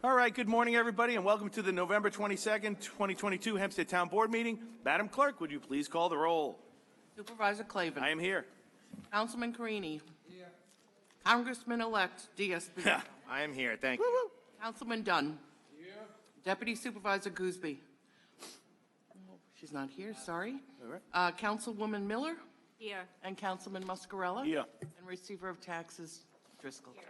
All right, good morning, everybody, and welcome to the November 22nd, 2022 Hempstead Town Board meeting. Madam Clerk, would you please call the roll? Supervisor Clavin. I am here. Councilman Carini. Here. Congressman-elect Diaz-Padrón. I am here, thank you. Councilman Dunn. Here. Deputy Supervisor Gooseby. Oh, she's not here, sorry. All right. Councilwoman Miller. Here. And Councilman Muscarella. Here. And Receiver of Taxes Driscoll. Here.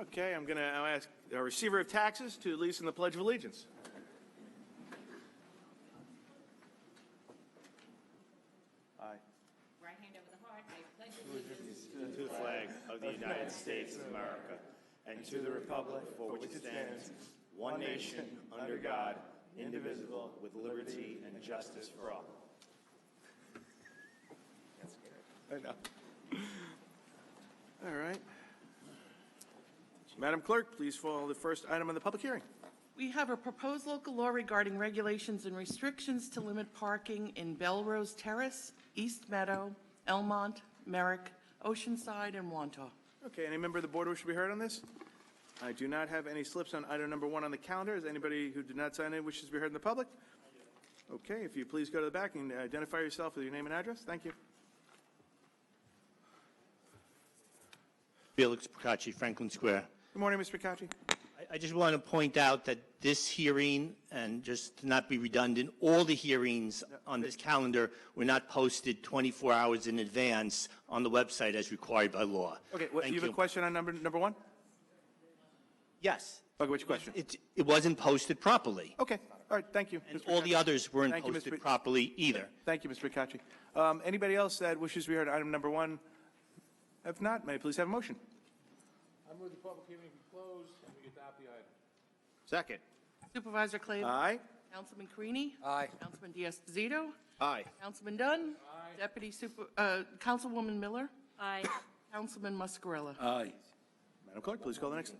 Okay, I'm going to ask our Receiver of Taxes to lead us in the Pledge of Allegiance. Aye. Right hand over the heart. I pledge allegiance To the flag of the United States of America and to the republic for which it stands, one nation, under God, indivisible, with liberty and justice for all. I know. All right. Madam Clerk, please follow the first item on the public hearing. We have a proposed local law regarding regulations and restrictions to limit parking in Belrose Terrace, East Meadow, Elmont, Merrick, Oceanside, and Wantagh. Okay, any member of the board wish to be heard on this? I do not have any slips on item number 1 on the calendar. Is anybody who did not sign in wishes to be heard in the public? Okay, if you please go to the back and identify yourself with your name and address. Thank you. Felix Procacci, Franklin Square. Good morning, Mr. Picacci. I just want to point out that this hearing, and just to not be redundant, all the hearings on this calendar were not posted 24 hours in advance on the website as required by law. Okay, Thank you have a question on number 1? Yes. Okay, which question? It wasn't posted properly. Okay, all right, thank you. And Mr. all the Picacci. others weren't Thank you, posted Mr. properly either. Thank you, Mr. Picacci. Anybody else that wishes to be heard on item number 1? If not, may I please have a motion? I move the public hearing be closed and we adopt the item. Second. Supervisor Clavin. Aye. Councilman Carini. Aye. Councilman Diaz-Padrón. Aye. Councilman Dunn. Aye. Councilwoman Miller. Aye. Councilman Muscarella. Aye. Madam Clerk, please call the next.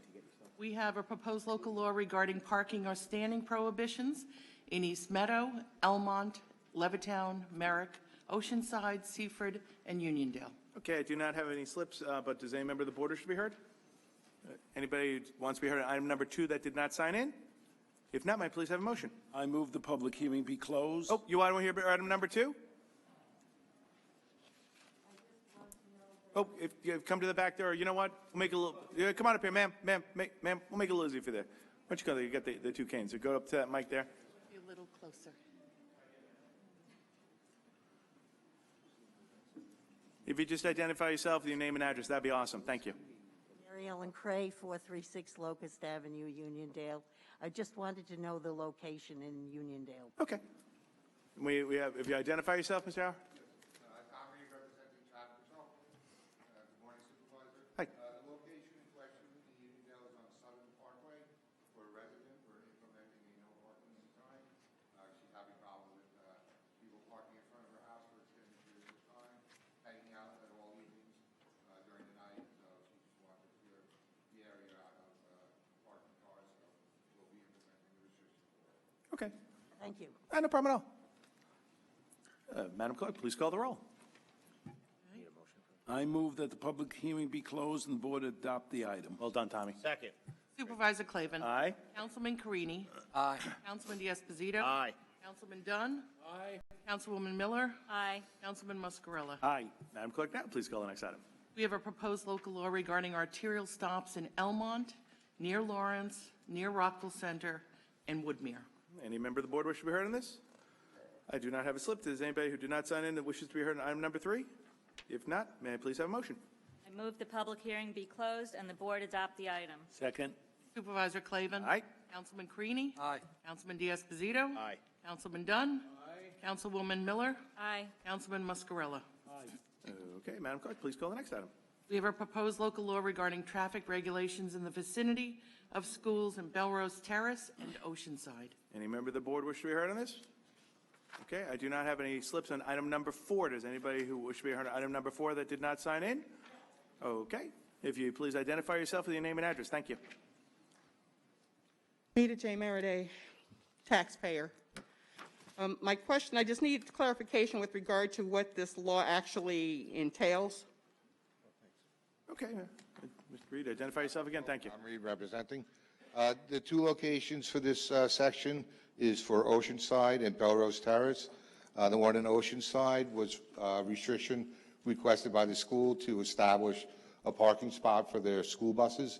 We have a proposed local law regarding parking or standing prohibitions in East Meadow, Elmont, Levittown, Merrick, Oceanside, Seaford, and Uniondale. Okay, I do not have any slips, but does any member of the board wish to be heard? Anybody who wants to be heard on item number 2 that did not sign in? If not, may I please have a motion? I move the public hearing be closed. Oh, you want to hear item number 2? Oh, if you come to the back door, you know what? We'll make a little, yeah, come on up here, ma'am, we'll make it a little easier for you. Why don't you go there? You got the 2 canes, so go up to that mic there. Be a little closer. If you just identify yourself with your name and address, that'd be awesome. Thank you. Mary Ellen Cray, 436 Locust Avenue, Uniondale. I just wanted to know the location in Uniondale. Okay. We have, if you identify yourself, Mr. Hauer? Tom Reed, representing Traffic Control. Good morning, Supervisor. Hi. The location in question in Uniondale is on Southern Parkway. For a resident, we're implementing a no parking sign. She's having problems with people parking in front of her house for extended periods of time, hanging out at all evenings during the night. So she just wanted to clear the area out of parking cars. So we'll be implementing the restrictions for her. Okay. Thank you. No problem at all. Madam Clerk, please call the roll. I move that the public hearing be closed and the board adopt the item. Well done, Tommy. Second. Supervisor Clavin. Aye. Councilman Carini. Aye. Councilman Diaz-Padrón. Aye. Councilman Dunn. Aye. Councilwoman Miller. Aye. Councilman Muscarella. Aye. Madam Clerk, now please call the next item. We have a proposed local law regarding arterial stops in Elmont, near Lawrence, near Rockville Center, and Woodmere. Any member of the board wish to be heard on this? I do not have a slip. Does anybody who did not sign in that wishes to be heard on item number 3? If not, may I please have a motion? I move the public hearing be closed and the board adopt the item. Second. Supervisor Clavin. Aye. Councilman Carini. Aye. Councilman Diaz-Padrón. Aye. Councilman Dunn. Aye. Councilwoman Miller. Aye. Councilman Muscarella. Aye. Okay, Madam Clerk, please call the next item. We have a proposed local law regarding traffic regulations in the vicinity of schools in Belrose Terrace and Oceanside. Any member of the board wish to be heard on this? Okay, I do not have any slips on item number 4. Does anybody who wish to be heard on item number 4 that did not sign in? Okay, if you please identify yourself with your name and address. Thank you. Rita J. Meriday, taxpayer. My question, I just need clarification with regard to what this law actually entails. Okay, Mr. Reed, identify yourself again. Thank you. Tom Reed representing. The two locations for this section is for Oceanside and Belrose Terrace. The one in Oceanside was restriction requested by the school to establish a parking spot for their school buses.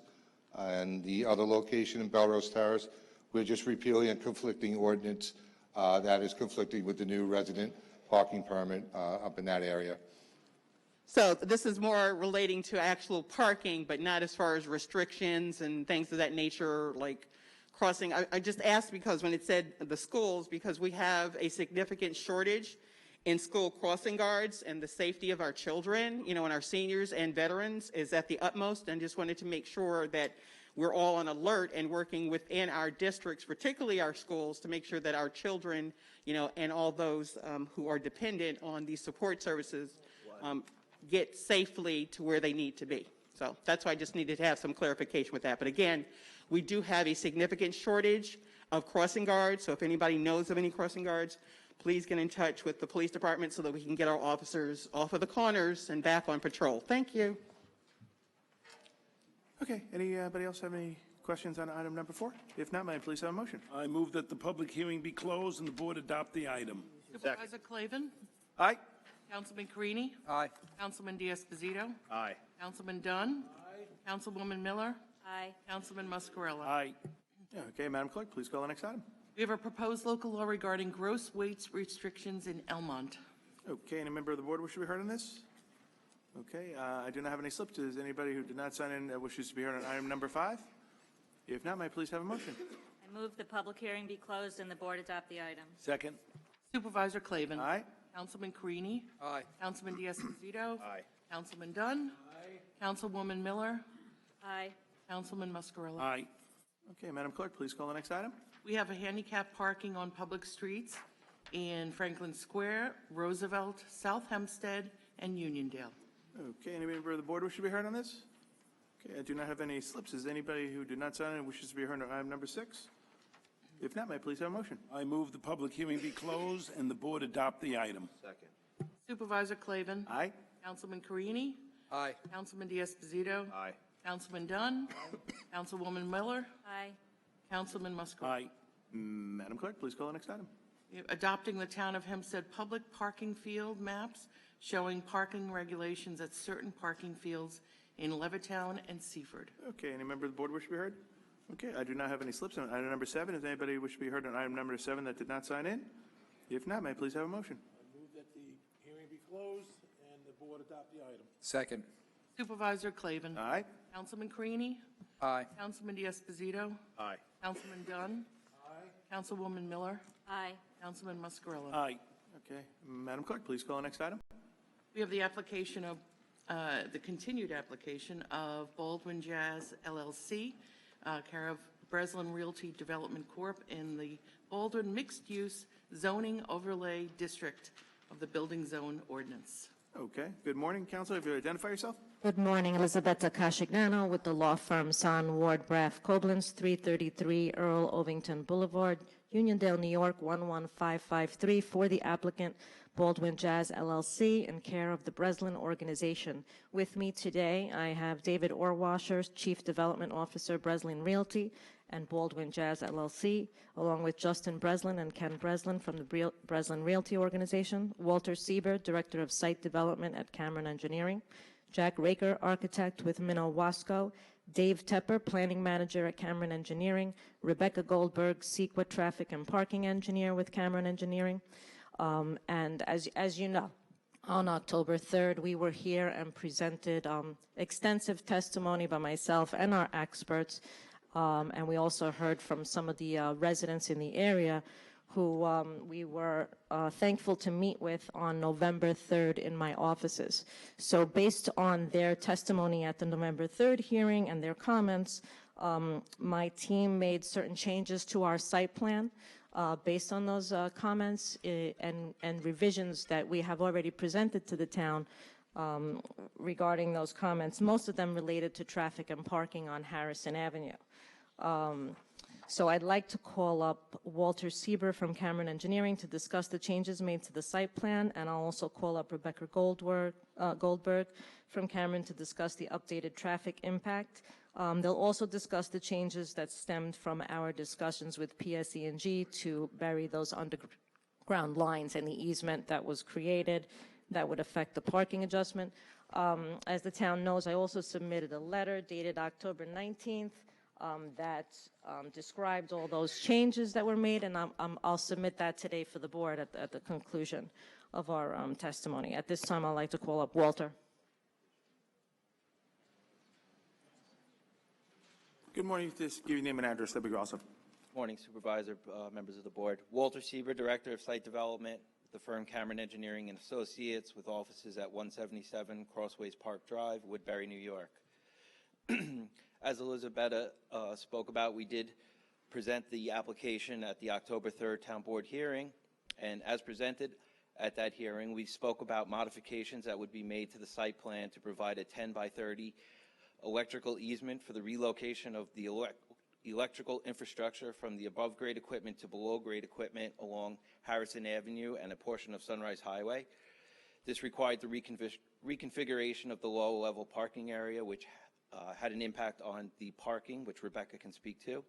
And the other location in Belrose Terrace, we're just repealing a conflicting ordinance that is conflicting with the new resident parking permit up in that area. So this is more relating to actual parking, but not as far as restrictions and things of that nature, like crossing. I just asked because when it said the schools, because we have a significant shortage in school crossing guards, and the safety of our children, and our seniors and veterans is at the utmost, and just wanted to make sure that we're all on alert and working within our districts, particularly our schools, to make sure that our children, and all those who are dependent on these support services get safely to where they need to be. So that's why I just needed to have some clarification with that. But again, we do have a significant shortage of crossing guards. So if anybody knows of any crossing guards, please get in touch with the police department so that we can get our officers off of the corners and back on patrol. Thank you. Okay, anybody else have any questions on item number 4? If not, may I please have a motion? I move that the public hearing be closed and the board adopt the item. Supervisor Clavin? Aye. Councilman Carini? Aye. Councilman Diaz-Esposito? Aye. Councilman Dunn? Aye. Councilwoman Miller? Aye. Councilman Muscarella? Aye. Yeah, okay, Madam Clerk, please call the next item. We have a proposed local law regarding gross weights restrictions in Elmont. Okay, any member of the board wish to be heard on this? Okay, I do not have any slips. Is anybody who did not sign in wishes to be heard on item number 5? If not, may I please have a motion? I move the public hearing be closed and the board adopt the item. Second. Supervisor Clavin? Aye. Councilman Carini? Aye. Councilman Diaz-Esposito? Aye. Councilman Dunn? Aye. Councilwoman Miller? Aye. Councilman Muscarella? Aye. Okay, Madam Clerk, please call the next item. We have a handicap parking on public streets in Franklin Square, Roosevelt, South Hempstead, and Uniondale. Okay, any member of the board wish to be heard on this? Okay, I do not have any slips. Is anybody who did not sign in wishes to be heard on item number 6? If not, may I please have a motion? I move the public hearing be closed and the board adopt the item. Second. Supervisor Clavin? Aye. Councilman Carini? Aye. Councilman Diaz-Esposito? Aye. Councilman Dunn? Councilwoman Miller? Aye. Councilman Muscarella? Aye. Madam Clerk, please call the next item. Adopting the Town of Hempstead public parking field maps showing parking regulations at certain parking fields in Levittown and Seaford. Okay, any member of the board wish to be heard? Okay, I do not have any slips on item number 7. Does anybody wish to be heard on item number 7 that did not sign in? If not, may I please have a motion? I move that the hearing be closed and the board adopt the item. Second. Supervisor Clavin? Aye. Councilman Carini? Aye. Councilman Diaz-Esposito? Aye. Councilman Dunn? Aye. Councilwoman Miller? Aye. Councilman Muscarella? Aye. Okay, Madam Clerk, please call the next item. We have the application of, the continued application of Baldwin Jazz LLC, care of Breslin Realty Development Corp. in the Baldwin Mixed Use Zoning Overlay District of the Building Zone Ordinance. Okay, good morning, Council. If you identify yourself. Good morning, Elizabeth Kashignano with the law firm Son Ward Braff Koblenz, 333 Earl Ovington Boulevard, Uniondale, New York, 11553, for the applicant Baldwin Jazz LLC in care of the Breslin Organization. With me today, I have David Orwasher, Chief Development Officer, Breslin Realty, and Baldwin Jazz LLC, along with Justin Breslin and Ken Breslin from the Breslin Realty Organization, Walter Sieber, Director of Site Development at Cameron Engineering, Jack Raker, Architect with Minnow Wasco, Dave Tepper, Planning Manager at Cameron Engineering, Rebecca Goldberg, Sequa Traffic and Parking Engineer with Cameron Engineering. And as you know, on October 3rd, we were here and presented extensive testimony by myself and our experts. And we also heard from some of the residents in the area who we were thankful to meet with on November 3rd in my offices. So based on their testimony at the November 3rd hearing and their comments, my team made certain changes to our site plan based on those comments and revisions that we have already presented to the town regarding those comments, most of them related to traffic and parking on Harrison Avenue. So I'd like to call up Walter Sieber from Cameron Engineering to discuss the changes made to the site plan, and I'll also call up Rebecca Goldberg from Cameron to discuss the updated traffic impact. They'll also discuss the changes that stemmed from our discussions with PSE&G to bury those underground lines and the easement that was created that would affect the parking adjustment. As the town knows, I also submitted a letter dated October 19th that described all those changes that were made, and I'll submit that today for the board at the conclusion of our testimony. At this time, I'd like to call up Walter. Good morning. Just give your name and address. That'd be awesome. Morning, Supervisor, members of the board. Walter Sieber, Director of Site Development, the firm Cameron Engineering and Associates, with offices at 177 Crossways Park Drive, Woodbury, New York. As Elizabeth spoke about, we did present the application at the October 3rd Town Board hearing, and as presented at that hearing, we spoke about modifications that would be made to the site plan to provide a 10 by 30 electrical easement for the relocation of the electrical infrastructure from the above-grade equipment to below-grade equipment along Harrison Avenue and a portion of Sunrise Highway. This required the reconfiguration of the low-level parking area, which had an impact on the parking, which Rebecca can speak to.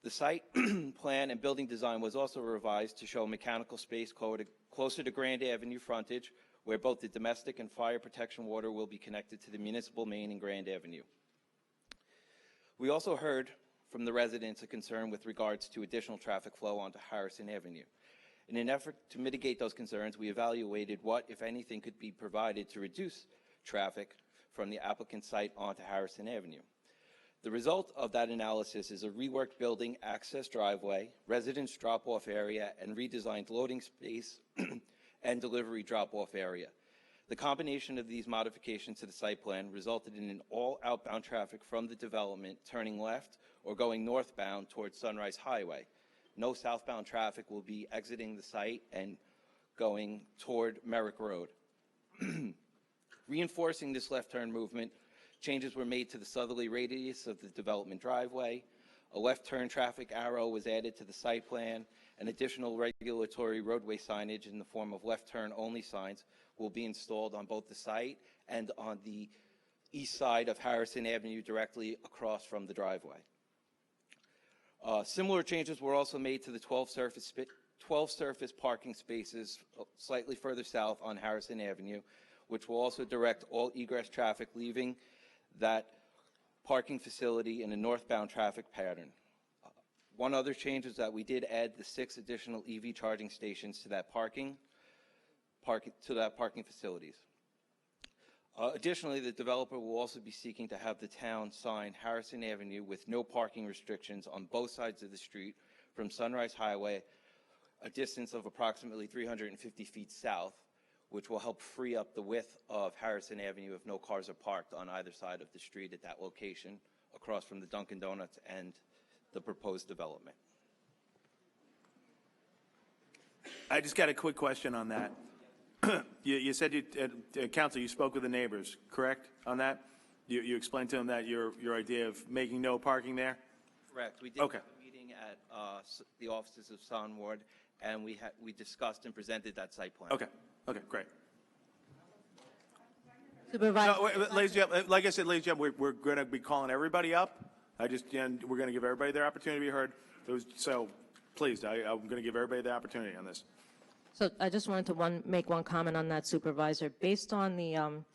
The site plan and building design was also revised to show mechanical space closer to Grand Avenue frontage, where both the domestic and fire protection water will be connected to the municipal main in Grand Avenue. We also heard from the residents a concern with regards to additional traffic flow onto Harrison Avenue. In an effort to mitigate those concerns, we evaluated what, if anything, could be provided to reduce traffic from the applicant site onto Harrison Avenue. The result of that analysis is a reworked building access driveway, residence drop-off area, and redesigned loading space and delivery drop-off area. The combination of these modifications to the site plan resulted in an all outbound traffic from the development turning left or going northbound towards Sunrise Highway. No southbound traffic will be exiting the site and going toward Merrick Road. Reinforcing this left turn movement, changes were made to the southerly radius of the development driveway. A left turn traffic arrow was added to the site plan, and additional regulatory roadway signage in the form of left turn only signs will be installed on both the site and on the east side of Harrison Avenue directly across from the driveway. Similar changes were also made to the 12 surface parking spaces slightly further south on Harrison Avenue, which will also direct all egress traffic leaving that parking facility in a northbound traffic pattern. One other change is that we did add the 6 additional EV charging stations to that parking facilities. Additionally, the developer will also be seeking to have the town sign Harrison Avenue with no parking restrictions on both sides of the street from Sunrise Highway, a distance of approximately 350 feet south, which will help free up the width of Harrison Avenue if no cars are parked on either side of the street at that location across from the Dunkin' Donuts and the proposed development. I just got a quick question on that. You said, Council, you spoke with the neighbors, correct, on that? You explained to them that your idea of making no parking there? Correct. We did have a meeting at the offices of Town Board, and we discussed and presented that site plan. Okay, great. Supervisor. No, ladies and gentlemen, like I said, ladies and gentlemen, we're going to be calling everybody up. We're going to give everybody their opportunity to be heard. So please, I'm going to give everybody the opportunity on this. So I just wanted to make one comment on that, Supervisor. Based on the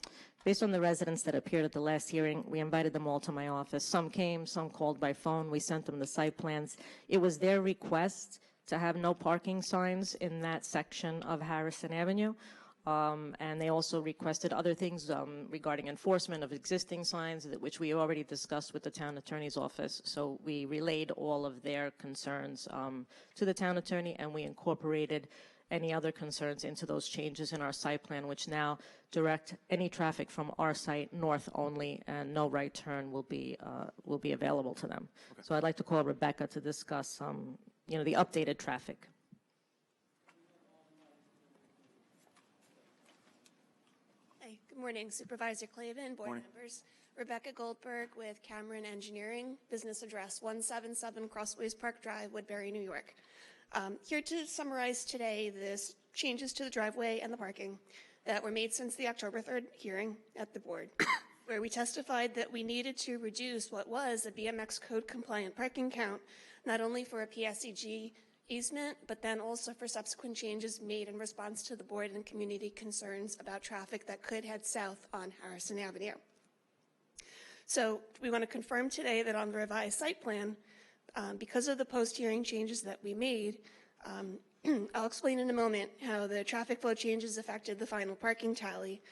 residents that appeared at the last hearing, we invited them all to my office. Some came, some called by phone. We sent them the site plans. It was their request to have no parking signs in that section of Harrison Avenue. And they also requested other things regarding enforcement of existing signs, which we already discussed with the town attorney's office. So we relayed all of their concerns to the town attorney, and we incorporated any other concerns into those changes in our site plan, which now direct any traffic from our site north only, and no right turn will be available to them. Okay. So I'd like to call Rebecca to discuss the updated traffic. Hi, good morning, Supervisor Clavin, board members. Rebecca Goldberg with Cameron Engineering, business address 177 Crossways Park Drive, Woodbury, New York. Here to summarize today the changes to the driveway and the parking that were made since the October 3rd hearing at the board, where we testified that we needed to reduce what was a BMX code compliant parking count, not only for a PSEG easement, but then also for subsequent changes made in response to the board and community concerns about traffic that could head south on Harrison Avenue. So we want to confirm today that on the revised site plan, because of the post-hearing changes that we made, I'll explain in a moment how the traffic flow changes affected the final parking tally,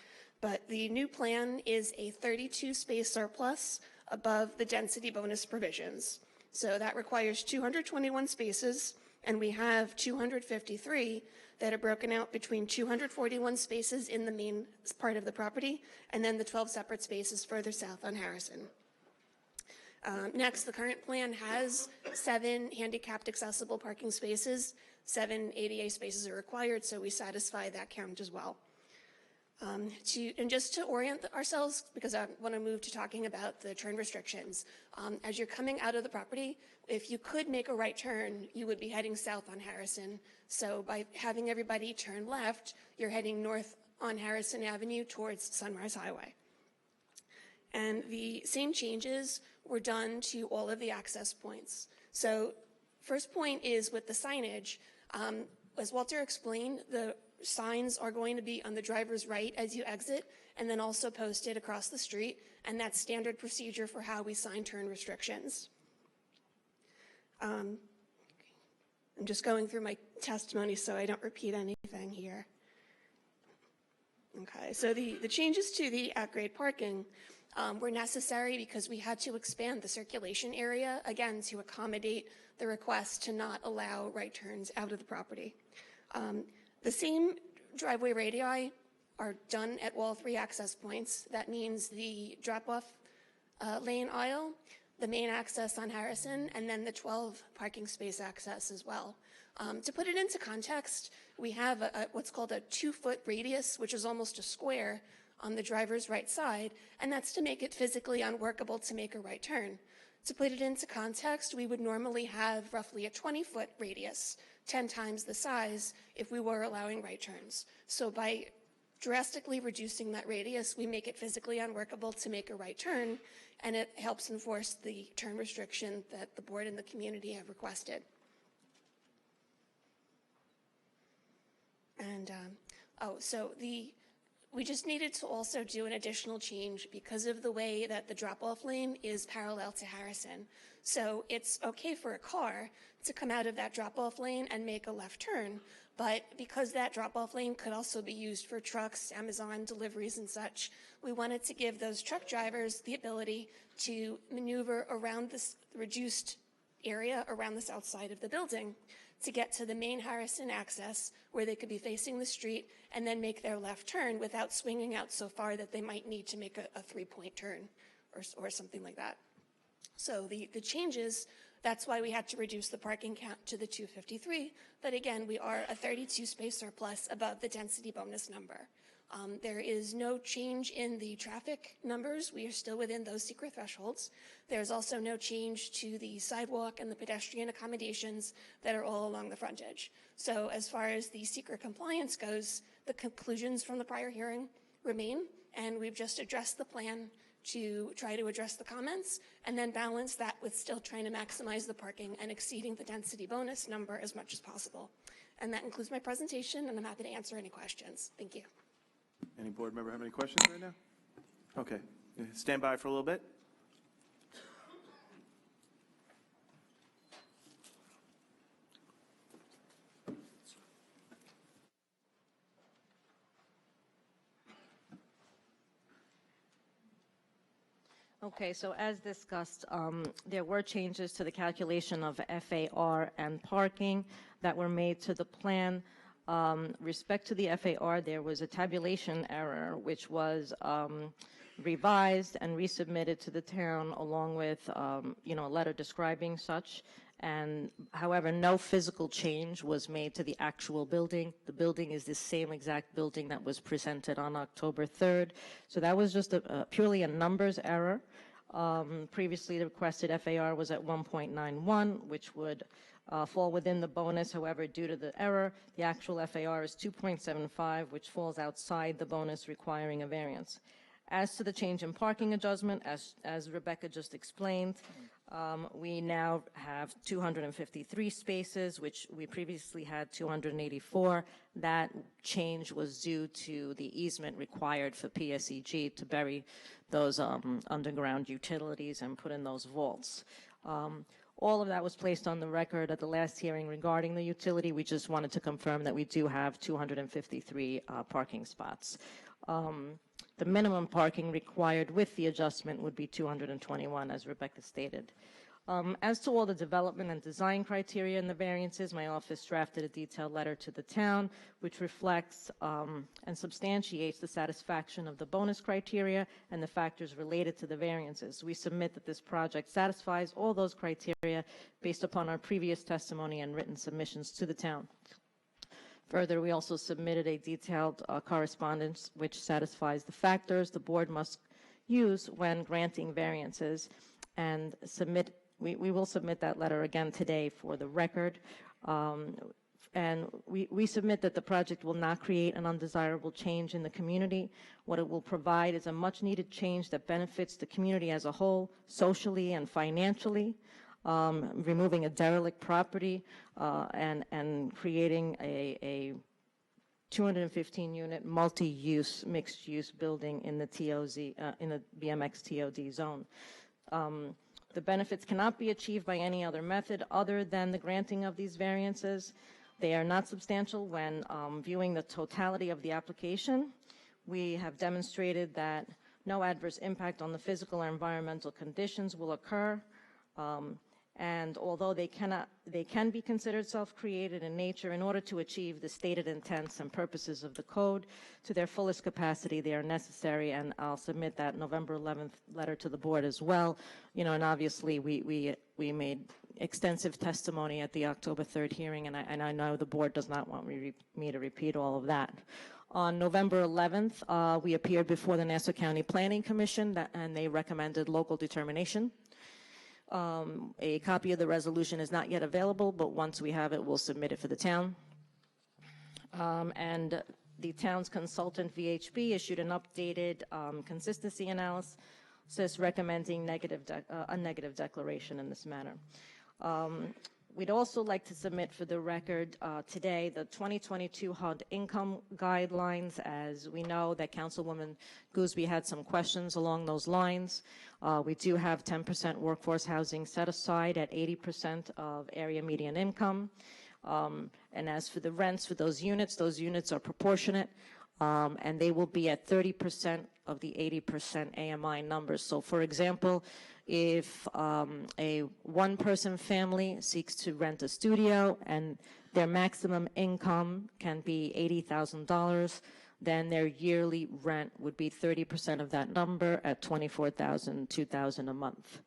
but the new plan is a 32 space surplus above the density bonus provisions. So that requires 221 spaces, and we have 253 that are broken out between 241 spaces in the main part of the property and then the 12 separate spaces further south on Harrison. Next, the current plan has 7 handicapped accessible parking spaces. 7 ADA spaces are required, so we satisfy that count as well. And just to orient ourselves, because I want to move to talking about the turn restrictions, as you're coming out of the property, if you could make a right turn, you would be heading south on Harrison. So by having everybody turn left, you're heading north on Harrison Avenue towards Sunrise Highway. And the same changes were done to all of the access points. So first point is with the signage. As Walter explained, the signs are going to be on the driver's right as you exit and then also posted across the street, and that's standard procedure for how we sign turn restrictions. I'm just going through my testimony so I don't repeat anything here. Okay, so the changes to the at-grade parking were necessary because we had to expand the circulation area, again, to accommodate the request to not allow right turns out of the property. The same driveway radii are done at all 3 access points. That means the drop-off lane aisle, the main access on Harrison, and then the 12 parking space access as well. To put it into context, we have what's called a 2-foot radius, which is almost a square on the driver's right side, and that's to make it physically unworkable to make a right turn. To put it into context, we would normally have roughly a 20-foot radius, 10 times the size, if we were allowing right turns. So by drastically reducing that radius, we make it physically unworkable to make a right turn, and it helps enforce the turn restriction that the board and the community have requested. And, we just needed to also do an additional change because of the way that the drop-off lane is parallel to Harrison. So it's okay for a car to come out of that drop-off lane and make a left turn, but because that drop-off lane could also be used for trucks, Amazon deliveries and such, we wanted to give those truck drivers the ability to maneuver around this reduced area around the south side of the building to get to the main Harrison access where they could be facing the street and then make their left turn without swinging out so far that they might need to make a 3-point turn or something like that. So the changes, that's why we had to reduce the parking count to the 253. But again, we are a 32 space surplus above the density bonus number. There is no change in the traffic numbers. We are still within those secret thresholds. There's also no change to the sidewalk and the pedestrian accommodations that are all along the frontage. So as far as the secret compliance goes, the conclusions from the prior hearing remain, and we've just addressed the plan to try to address the comments and then balance that with still trying to maximize the parking and exceeding the density bonus number as much as possible. And that concludes my presentation, and I'm happy to answer any questions. Thank you. Any board member have any questions right now? Okay, stand by for a little bit. Okay, so as discussed, there were changes to the calculation of FAR and parking that were made to the plan. Respect to the FAR, there was a tabulation error, which was revised and resubmitted to the town along with, a letter describing such. And however, no physical change was made to the actual building. The building is the same exact building that was presented on October 3rd. So that was just purely a numbers error. Previously, the requested FAR was at 1.91, which would fall within the bonus. However, due to the error, the actual FAR is 2.75, which falls outside the bonus, requiring a variance. As to the change in parking adjustment, as Rebecca just explained, we now have 253 spaces, which we previously had 284. That change was due to the easement required for PSEG to bury those underground utilities and put in those vaults. All of that was placed on the record at the last hearing regarding the utility. We just wanted to confirm that we do have 253 parking spots. The minimum parking required with the adjustment would be 221, as Rebecca stated. As to all the development and design criteria and the variances, my office drafted a detailed letter to the town, which reflects and substantiates the satisfaction of the bonus criteria and the factors related to the variances. We submit that this project satisfies all those criteria based upon our previous testimony and written submissions to the town. Further, we also submitted a detailed correspondence which satisfies the factors the board must use when granting variances, and we will submit that letter again today for the record. And we submit that the project will not create an undesirable change in the community. What it will provide is a much needed change that benefits the community as a whole, socially and financially. Removing a derelict property and creating a 215-unit multi-use, mixed-use building in the in the BMX TOD zone. The benefits cannot be achieved by any other method other than the granting of these variances. They are not substantial when viewing the totality of the application. We have demonstrated that no adverse impact on the physical or environmental conditions will occur. And although they can be considered self-created in nature, in order to achieve the stated intents and purposes of the code to their fullest capacity, they are necessary, and I'll submit that November 11th letter to the board as well. You know, and obviously we made extensive testimony at the October 3rd hearing, and I know the board does not want me to repeat all of that. On November 11th, we appeared before the Nassau County Planning Commission, and they recommended local determination. A copy of the resolution is not yet available, but once we have it, we'll submit it for the town. And the town's consultant, VHB, issued an updated consistency analysis recommending a negative declaration in this manner. We'd also like to submit for the record today the 2022 HUD income guidelines. As we know that Councilwoman Gooseby had some questions along those lines. We do have 10% workforce housing set aside at 80% of area median income. And as for the rents for those units are proportionate, and they will be at 30% of the 80% AMI numbers. So for example, if a one-person family seeks to rent a studio and their maximum income can be $80,000, then their yearly rent would be 30% of that number at $24,000, $2,000 a month.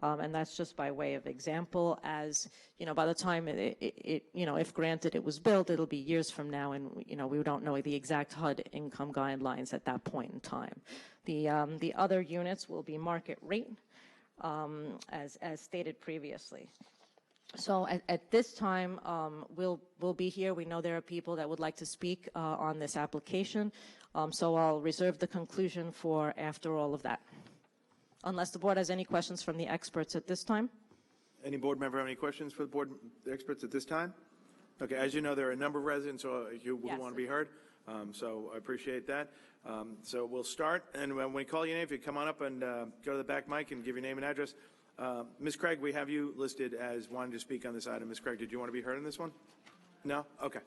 And that's just by way of example. As you know, by the time if granted it was built, it'll be years from now, and we don't know the exact HUD income guidelines at that point in time. The other units will be market rate, as stated previously. So at this time, we'll be here. We know there are people that would like to speak on this application, so I'll reserve the conclusion for after all of that. Unless the board has any questions from the experts at this time. Any board member have any questions for the board experts at this time? Okay, as you know, there are a number of residents who want to be heard, so I appreciate that. So we'll start, and when we call your name, if you come on up and go to the back mic and give your name and address. Ms. Craig, we have you listed as wanting to speak on this item. Ms. Craig, did you want to be heard on this one? No? Okay.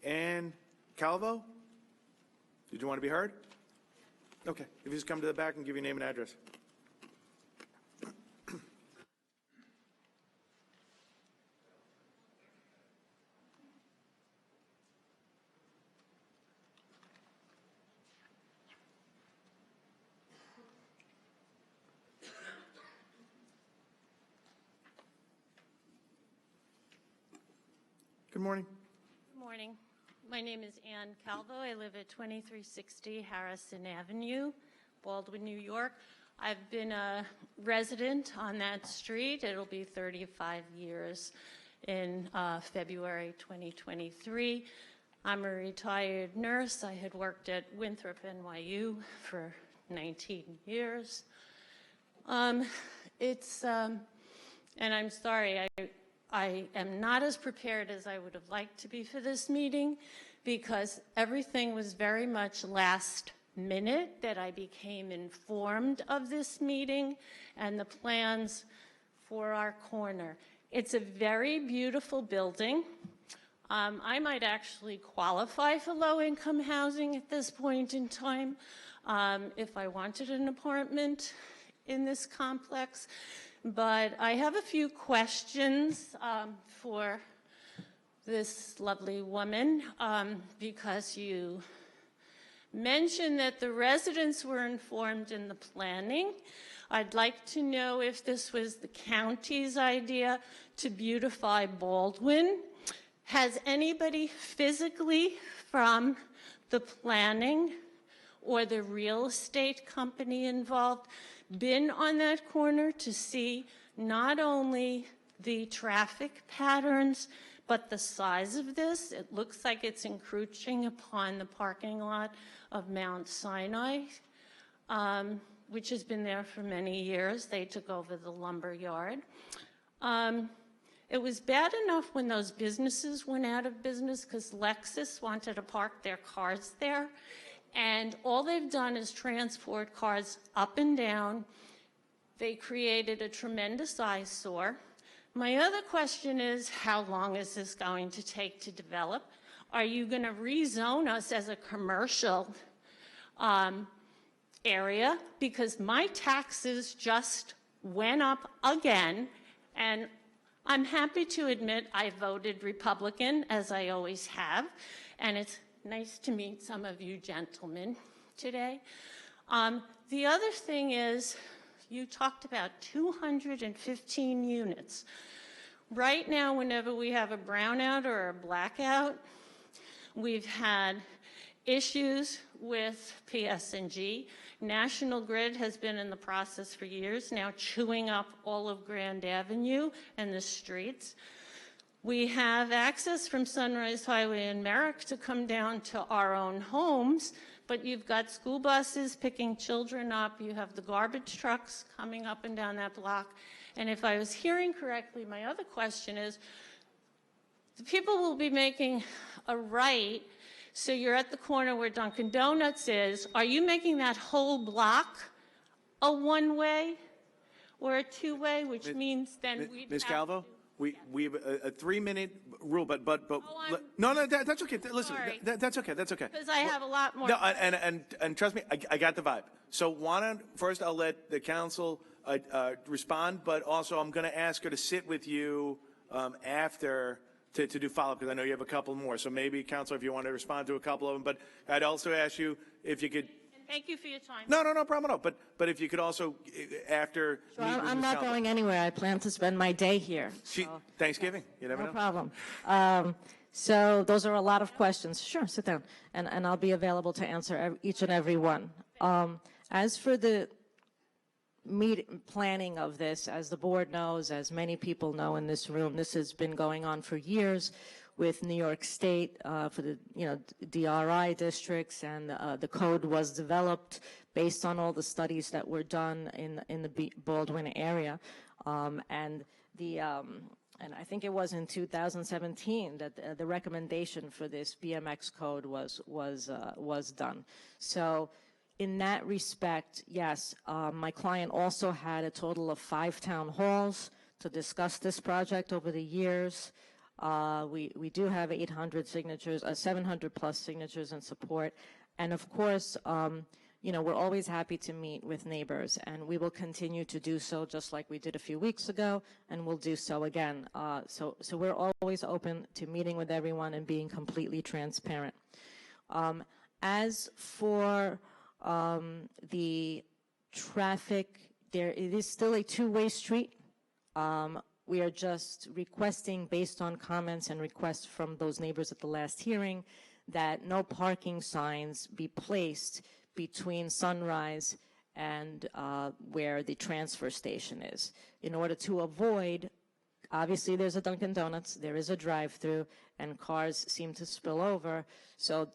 Ann Calvo, did you want to be heard? Okay, if you just come to the back and give your name and address. Good morning. Good morning. My name is Ann Calvo. I live at 2360 Harrison Avenue, Baldwin, New York. I've been a resident on that street. It'll be 35 years in February 2023. I'm a retired nurse. I had worked at Winthrop NYU for 19 years. And I'm sorry, I am not as prepared as I would have liked to be for this meeting because everything was very much last minute that I became informed of this meeting and the plans for our corner. It's a very beautiful building. I might actually qualify for low-income housing at this point in time if I wanted an apartment in this complex. But I have a few questions for this lovely woman because you mentioned that the residents were informed in the planning. I'd like to know if this was the county's idea to beautify Baldwin. Has anybody physically from the planning or the real estate company involved been on that corner to see not only the traffic patterns, but the size of this? It looks like it's encroaching upon the parking lot of Mount Sinai, which has been there for many years. They took over the lumber yard. It was bad enough when those businesses went out of business because Lexus wanted to park their cars there. And all they've done is transport cars up and down. They created a tremendous eyesore. My other question is, how long is this going to take to develop? Are you going to rezone us as a commercial area? Because my taxes just went up again, and I'm happy to admit I voted Republican, as I always have, and it's nice to meet some of you gentlemen today. The other thing is, you talked about 215 units. Right now, whenever we have a brownout or a blackout, we've had issues with PSNG. National Grid has been in the process for years now, chewing up all of Grand Avenue and the streets. We have access from Sunrise Highway and Merrick to come down to our own homes, but you've got school buses picking children up. You have the garbage trucks coming up and down that block. And if I was hearing correctly, my other question is, the people will be making a right, so you're at the corner where Dunkin' Donuts is. Are you making that whole block a one-way or a two-way, which means then we'd Ms. have Calvo? We have a 3-minute rule, but Oh, no, that's okay. Listen, sorry. that's okay. Because I have a lot more. No, and trust me, I got the vibe. So why don't first I'll let the council respond, but also I'm going to ask her to sit with you after to do follow-up because I know you have a couple more. So maybe, Councilor, if you want to respond to a couple of them, but I'd also ask you if you could. Thank you for your time. No problem at all. But if you could also after. Sure, meet with I'm Ms. not Calvo. going anywhere. I plan to spend my day here. Thanksgiving, you never No know. problem. So those are a lot of questions. Sure, sit down, and I'll be available to answer each and every one. As for the planning of this, as the board knows, as many people know in this room, this has been going on for years with New York State for the DRI districts, and the code was developed based on all the studies that were done in the Baldwin area, and I think it was in 2017 that the recommendation for this BMX code was done. So in that respect, yes, my client also had a total of 5 town halls to discuss this project over the years. We do have 800 signatures, 700 plus signatures in support. And of course, we're always happy to meet with neighbors, and we will continue to do so just like we did a few weeks ago, and we'll do so again. So we're always open to meeting with everyone and being completely transparent. As for the traffic, it is still a two-way street. We are just requesting, based on comments and requests from those neighbors at the last hearing, that no parking signs be placed between Sunrise and where the transfer station is, in order to avoid, obviously there's a Dunkin' Donuts, there is a drive-through, and cars seem to spill over. So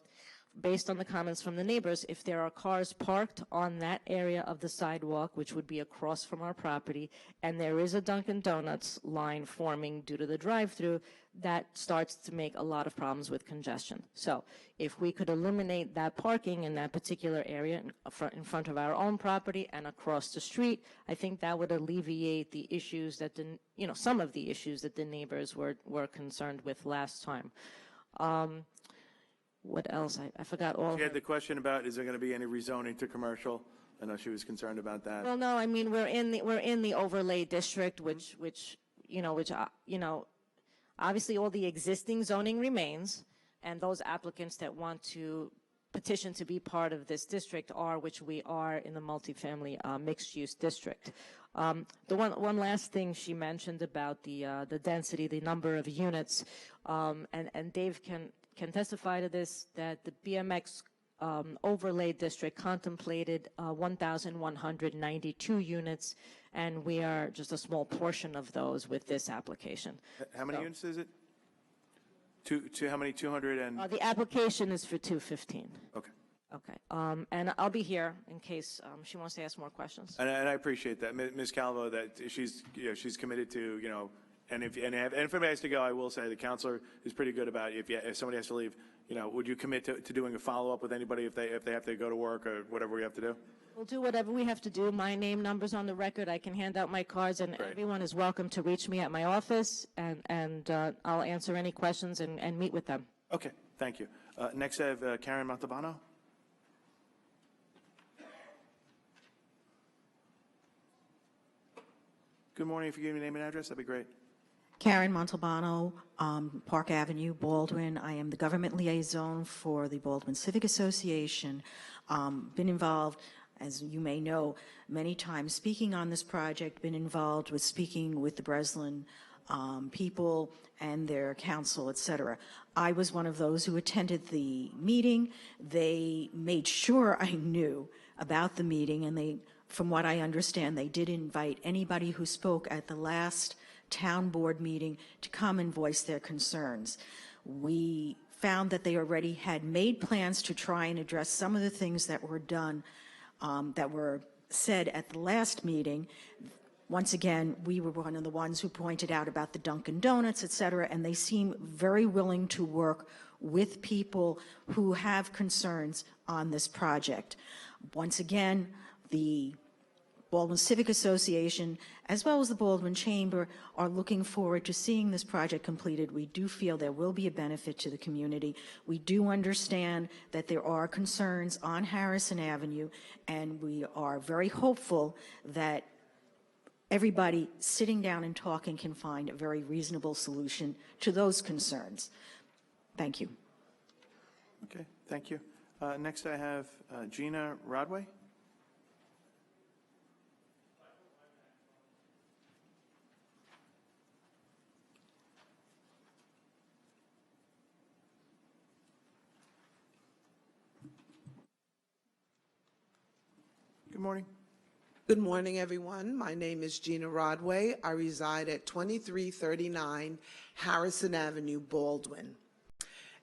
based on the comments from the neighbors, if there are cars parked on that area of the sidewalk, which would be across from our property, and there is a Dunkin' Donuts line forming due to the drive-through, that starts to make a lot of problems with congestion. So if we could eliminate that parking in that particular area in front of our own property and across the street, I think that would alleviate the issues that some of the issues that the neighbors were concerned with last time. What else? I forgot all. She had the question about, is there going to be any rezoning to commercial? I know she was concerned about that. Well, no, I mean, we're in the overlay district, which obviously all the existing zoning remains, and those applicants that want to petition to be part of this district are, which we are in the multifamily mixed-use district. The one last thing she mentioned about the density, the number of units, and Dave can testify to this, that the BMX overlay district contemplated 1,192 units, and we are just a small portion of those with this application. How many units is it? How many? 200 and? The application is for 215. Okay. Okay. And I'll be here in case she wants to ask more questions. And I appreciate that, Ms. Calvo, that she's committed to, and if anybody has to go, I will say the counselor is pretty good about if somebody has to leave, would you commit to doing a follow-up with anybody if they have to go to work or whatever we have to do? We'll do whatever we have to do. My name, number's on the record. I can hand out my cards, and everyone is welcome to reach me at my office, and I'll answer any questions and meet with them. Okay, thank you. Next, I have Karen Montalbano. Good morning. If you give me name and address, that'd be great. Karen Montalbano, Park Avenue, Baldwin. I am the government liaison for the Baldwin Civic Association. Been involved, as you may know, many times speaking on this project, been involved with speaking with the Breslin people and their council, etc. I was one of those who attended the meeting. They made sure I knew about the meeting, and from what I understand, they did invite anybody who spoke at the last town board meeting to come and voice their concerns. We found that they already had made plans to try and address some of the things that were done, that were said at the last meeting. Once again, we were one of the ones who pointed out about the Dunkin' Donuts, et cetera, and they seem very willing to work with people who have concerns on this project. Once again, the Baldwin Civic Association, as well as the Baldwin Chamber, are looking forward to seeing this project completed. We do feel there will be a benefit to the community. We do understand that there are concerns on Harrison Avenue, and we are very hopeful that everybody sitting down and talking can find a very reasonable solution to those concerns. Thank you. Okay, thank you. Next, I have Gina Rodway. Good morning. Good morning, everyone. My name is Gina Rodway. I reside at 2339 Harrison Avenue, Baldwin.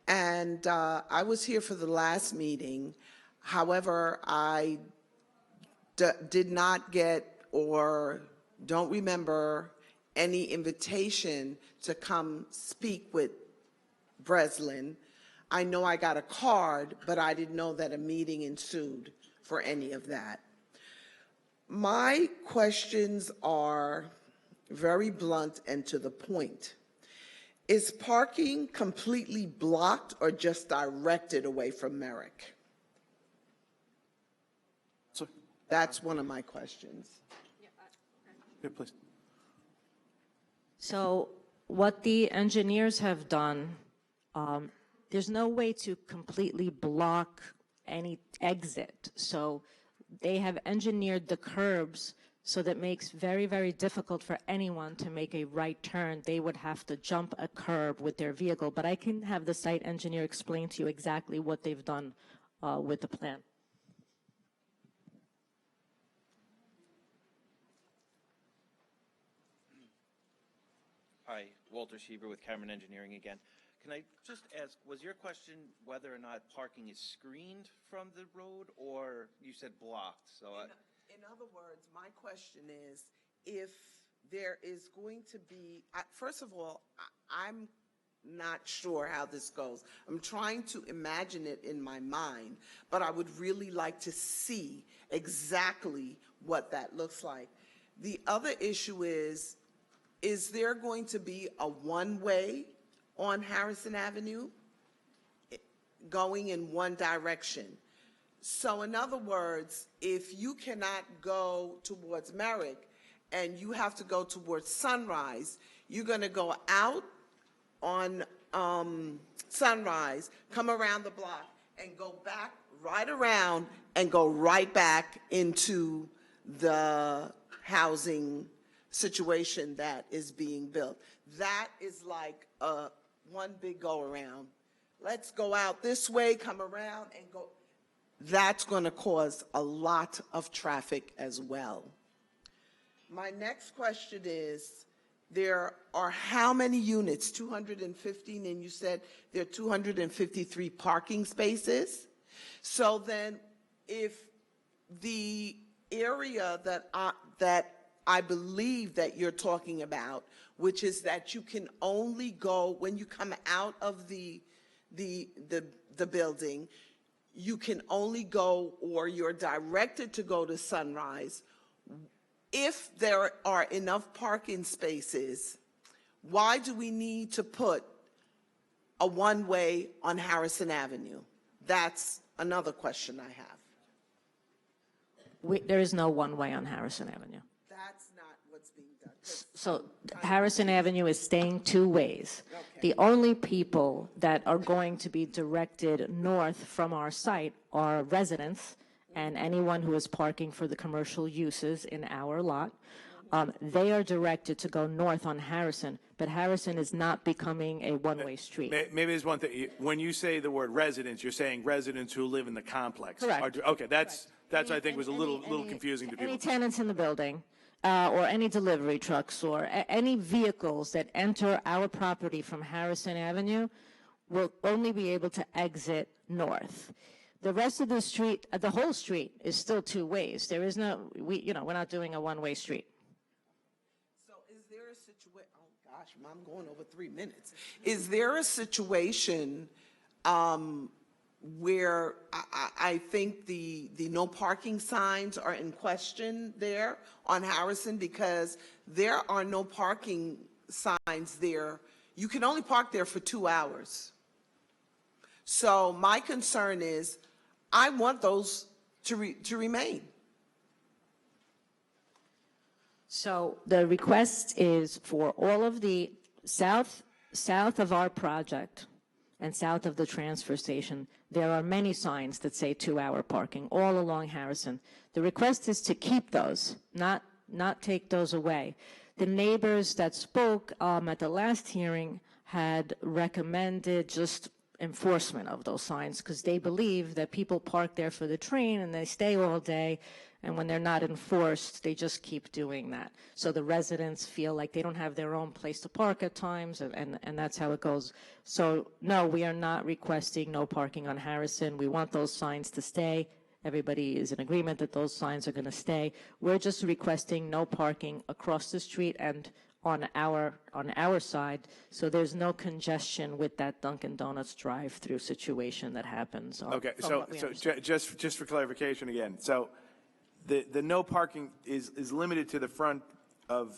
And I was here for the last meeting. However, I did not get or don't remember any invitation to come speak with Breslin. I know I got a card, but I didn't know that a meeting ensued for any of that. My questions are very blunt and to the point. Is parking completely blocked or just directed away from Merrick? Sir? That's one of my questions. Yeah, please. So what the engineers have done, there's no way to completely block any exit. So they have engineered the curbs So that makes very, very difficult for anyone to make a right turn. They would have to jump a curb with their vehicle. But I can have the site engineer explain to you exactly what they've done with the plan. Hi, Walter Schieber with Cameron Engineering again. Can I just ask, was your question whether or not parking is screened from the road, or you said blocked? So In other words, my question is, if there is going to be, first of all, I'm not sure how this goes. I'm trying to imagine it in my mind, but I would really like to see exactly what that looks like. The other issue is there going to be a one-way on Harrison Avenue going in one direction? So in other words, if you cannot go towards Merrick and you have to go towards Sunrise, you're going to go out on Sunrise, come around the block, and go back right around and go right back into the housing situation that is being built. That is like one big go-around. Let's go out this way, come around, and go. That's going to cause a lot of traffic as well. My next question is, there are how many units? 215, and you said there are 253 parking spaces. So then if the area that I believe that you're talking about, which is that you can only go when you come out of the building, you can only go, or you're directed to go to Sunrise. If there are enough parking spaces, why do we need to put a one-way on Harrison Avenue? That's another question I have. There is no one-way on Harrison Avenue. That's not what's being done. So Harrison Avenue is staying two ways. Okay. The only people that are going to be directed north from our site are residents and anyone who is parking for the commercial uses in our lot. They are directed to go north on Harrison, but Harrison is not becoming a one-way street. Maybe there's one thing. When you say the word residents, you're saying residents who live in the complex. Correct. Okay, that's I think was a little confusing to people. Any tenants in the building, or any delivery trucks, or any vehicles that enter our property from Harrison Avenue will only be able to exit north. The rest of the street, the whole street, is still two ways. There is no, we're not doing a one-way street. So is there a situation, oh gosh, I'm going over 3 minutes. Is there a situation where I think the no parking signs are in question there on Harrison, because there are no parking signs there. You can only park there for 2 hours. So my concern is, I want those to remain. So the request is for all of the south of our project and south of the transfer station, there are many signs that say 2-hour parking all along Harrison. The request is to keep those, not take those away. The neighbors that spoke at the last hearing had recommended just enforcement of those signs, because they believe that people park there for the train and they stay all day, and when they're not enforced, they just keep doing that. So the residents feel like they don't have their own place to park at times, and that's how it goes. So no, we are not requesting no parking on Harrison. We want those signs to stay. Everybody is in agreement that those signs are going to stay. We're just requesting no parking across the street and on our side, so there's no congestion with that Dunkin' Donuts drive-through situation that happens. Okay, so just for clarification again, so the no parking is limited to the front of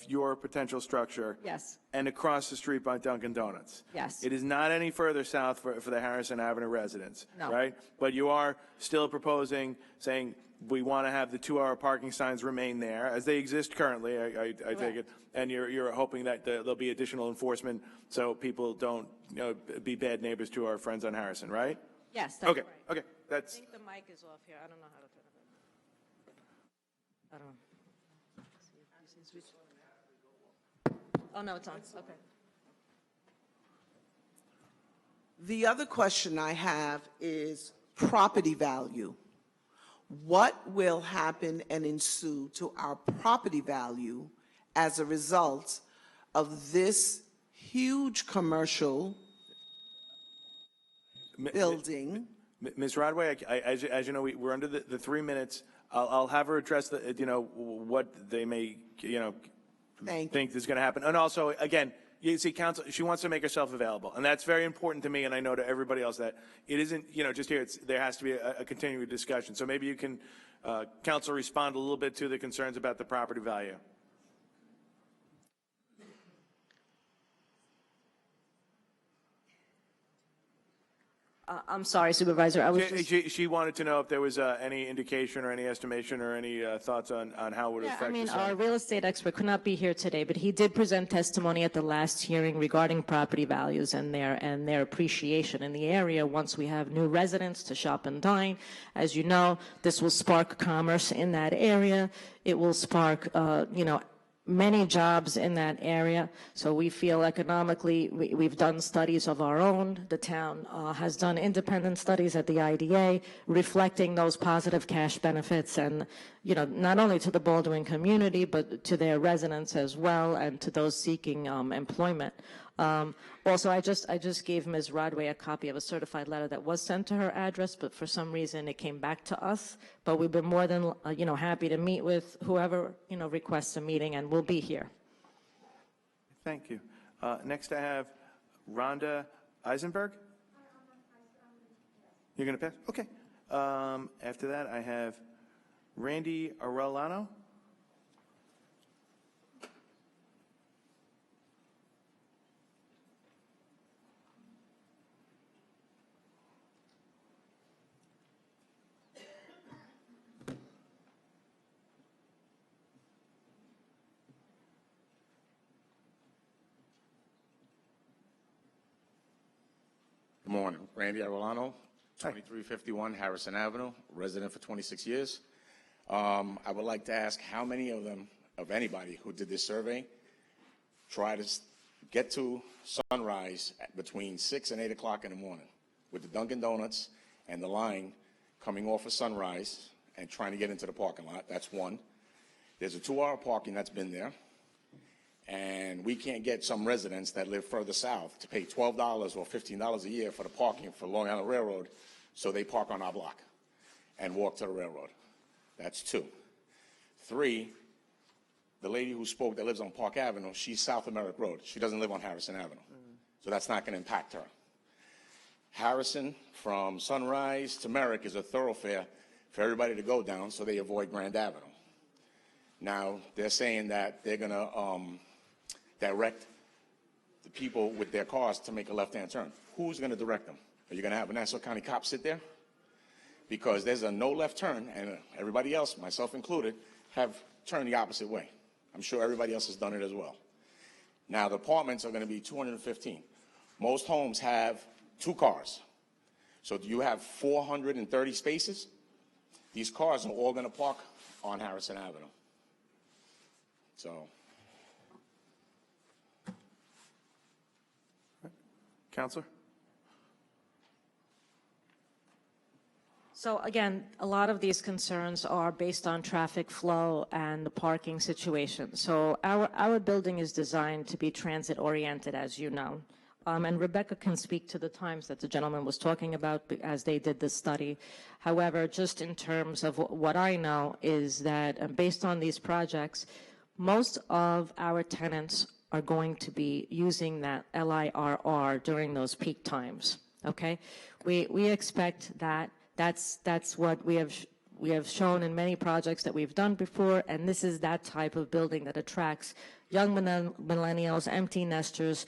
your potential structure. Yes. And across the street by Dunkin' Donuts. Yes. It is not any further south for the Harrison Avenue residents. No. Right? But you are still proposing, saying we want to have the 2-hour parking signs remain there as they exist currently, I take it. And you're hoping that there'll be additional enforcement so people don't be bad neighbors to our friends on Harrison, right? Yes, that's okay. right. Okay, that's. I think the mic is off here. I don't know how to turn it on. I don't know. Oh, no, it's on. Okay. The other question I have is property value. What will happen and ensue to our property value as a result of this huge commercial building? Ms. Rodway, as you know, we're under the 3 minutes. I'll have her address what they may, think is going to happen. And also, again, you see, council, she wants to make herself available, and that's very important to me, and I know to everybody else that it isn't, just here. There has to be a continuing discussion. So maybe you can, council, respond a little bit to the concerns about the property value. I'm sorry, Supervisor. I was She wanted to know if there was any indication or any estimation or any thoughts on how it would affect the site. Our real estate expert could not be here today, but he did present testimony at the last hearing regarding property values and their appreciation in the area once we have new residents to shop and dine. As you know, this will spark commerce in that area. It will spark, many jobs in that area. So we feel economically, we've done studies of our own. The town has done independent studies at the IDA reflecting those positive cash benefits and, not only to the Baldwin community, but to their residents as well and to those seeking employment. Also, I just gave Ms. Rodway a copy of a certified letter that was sent to her address, but for some reason it came back to us. But we've been more than, happy to meet with whoever, requests a meeting, and we'll be here. Thank you. Next I have Rhonda Eisenberg. You're going to pass? Okay. After that, I have Randy Arellano. Good morning. Randy Arellano, 2351 Harrison Avenue, resident for 26 years. I would like to ask how many of them, of anybody who did this survey, try to get to Sunrise between 6 and 8 o'clock in the morning with the Dunkin' Donuts and the line coming off of Sunrise and trying to get into the parking lot. That's one. There's a 2-hour parking that's been there. And we can't get some residents that live further south to pay $12 or $15 a year for the parking for Long Island Railroad, so they park on our block and walk to the railroad. That's 2. 3, the lady who spoke that lives on Park Avenue, she's South America Road. She doesn't live on Harrison Avenue. So that's not going to impact her. Harrison, from Sunrise to Merrick, is a thoroughfare for everybody to go down, so they avoid Grand Avenue. Now, they're saying that they're going to direct the people with their cars to make a left-hand turn. Who's going to direct them? Are you going to have a Nassau County cop sit there? Because there's a no left turn, and everybody else, myself included, have turned the opposite way. I'm sure everybody else has done it as well. Now, the apartments are going to be 215. Most homes have 2 cars. So do you have 430 spaces? These cars are all going to park on Harrison Avenue. So. Counselor? So again, a lot of these concerns are based on traffic flow and the parking situation. So our building is designed to be transit oriented, as you know. And Rebecca can speak to the times that the gentleman was talking about as they did this study. However, just in terms of what I know is that based on these projects, most of our tenants are going to be using that LIRR during those peak times, okay? We expect that that's what we have shown in many projects that we've done before, and this is that type of building that attracts young millennials, empty nesters.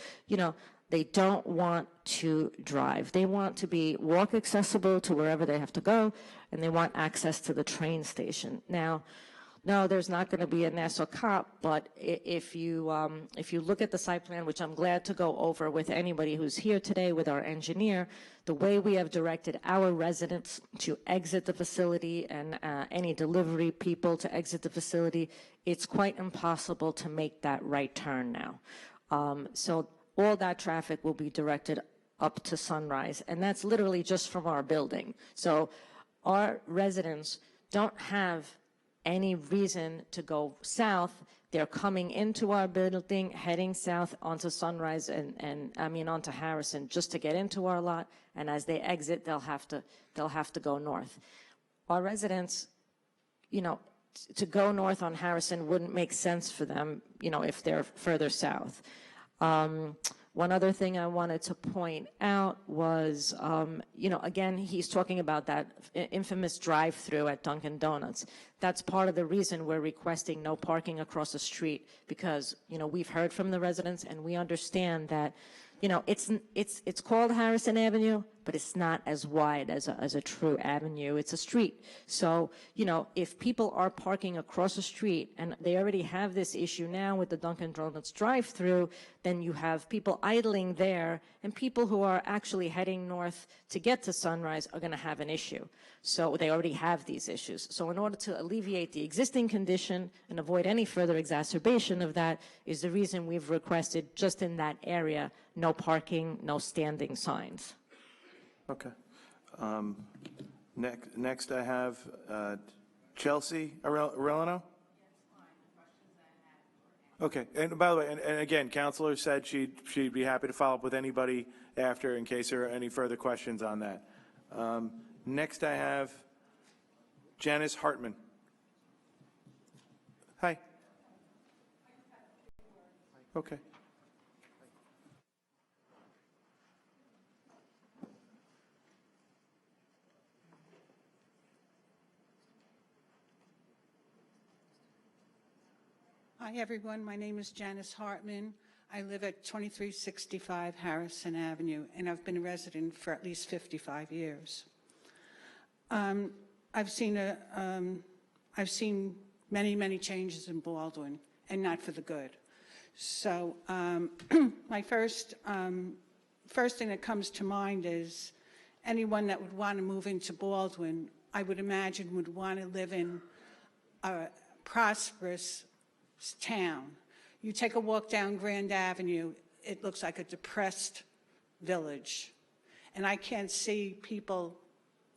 They don't want to drive. They want to be walk accessible to wherever they have to go, and they want access to the train station. Now, No, there's not going to be a Nassau cop, but if you look at the site plan, which I'm glad to go over with anybody who's here today with our engineer, the way we have directed our residents to exit the facility and any delivery people to exit the facility, it's quite impossible to make that right turn now. So all that traffic will be directed up to Sunrise, and that's literally just from our building. So our residents don't have any reason to go south. They're coming into our building, heading south onto Sunrise and onto Harrison just to get into our lot. And as they exit, they'll have to go north. Our residents, to go north on Harrison wouldn't make sense for them, if they're further south. One other thing I wanted to point out was, again, he's talking about that infamous drive-through at Dunkin' Donuts. That's part of the reason we're requesting no parking across the street, because, we've heard from the residents and we understand that, it's called Harrison Avenue, but it's not as wide as a true avenue. It's a street. So, if people are parking across the street, and they already have this issue now with the Dunkin' Donuts drive-through, then you have people idling there, and people who are actually heading north to get to Sunrise are going to have an issue. So they already have these issues. So in order to alleviate the existing condition and avoid any further exacerbation of that is the reason we've requested just in that area, no parking, no standing signs. Okay. Next I have Chelsea Arellano. Okay, and by the way, and again, Counselor said she'd be happy to follow up with anybody after in case there are any further questions on that. Next I have Janice Hartman. Hi. Okay. Hi, everyone. My name is Janice Hartman. I live at 2365 Harrison Avenue, and I've been a resident for at least 55 years. I've seen many, many changes in Baldwin, and not for the good. So my first thing that comes to mind is anyone that would want to move into Baldwin, I would imagine would want to live in a prosperous town. You take a walk down Grand Avenue, it looks like a depressed village. And I can't see people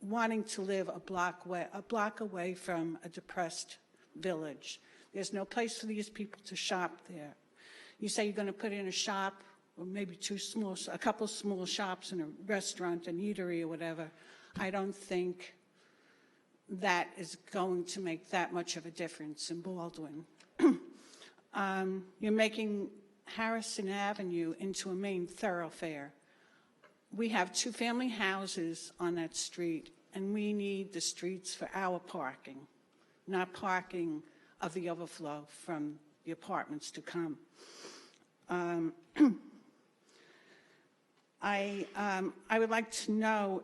wanting to live a block away from a depressed village. There's no place for these people to shop there. You say you're going to put in a shop, or maybe a couple small shops and a restaurant, an eatery or whatever. I don't think that is going to make that much of a difference in Baldwin. You're making Harrison Avenue into a main thoroughfare. We have two-family houses on that street, and we need the streets for our parking, not parking of the overflow from the apartments to come. I would like to know,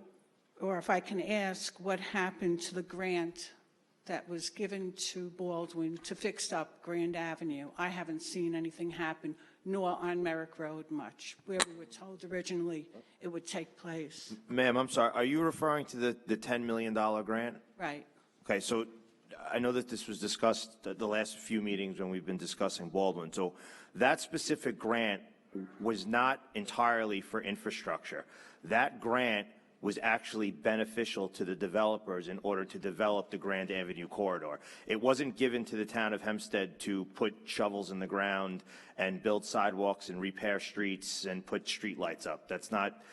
or if I can ask, what happened to the grant that was given to Baldwin to fix up Grand Avenue. I haven't seen anything happen, nor on Merrick Road much, where we were told originally it would take place. Ma'am, I'm sorry. Are you referring to the $10 million grant? Right. Okay, so I know that this was discussed the last few meetings when we've been discussing Baldwin. So that specific grant was not entirely for infrastructure. That grant was actually beneficial to the developers in order to develop the Grand Avenue corridor. It wasn't given to the town of Hempstead to put shovels in the ground and build sidewalks and repair streets and put street lights up. That's not,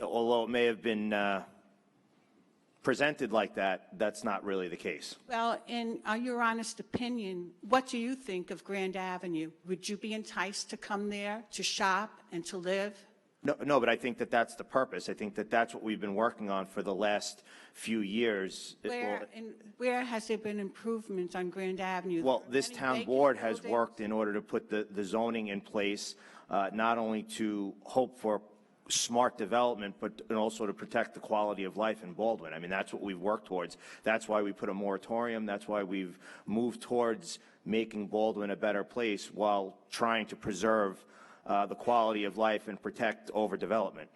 although it may have been presented like that, that's not really the case. Well, in your honest opinion, what do you think of Grand Avenue? Would you be enticed to come there to shop and to live? No, but I think that that's the purpose. I think that that's what we've been working on for the last few years. Where has there been improvement on Grand Avenue? Well, this town board has worked in order to put the zoning in place, not only to hope for smart development, but and also to protect the quality of life in Baldwin. I mean, that's what we've worked towards. That's why we put a moratorium. That's why we've moved towards making Baldwin a better place while trying to preserve the quality of life and protect overdevelopment.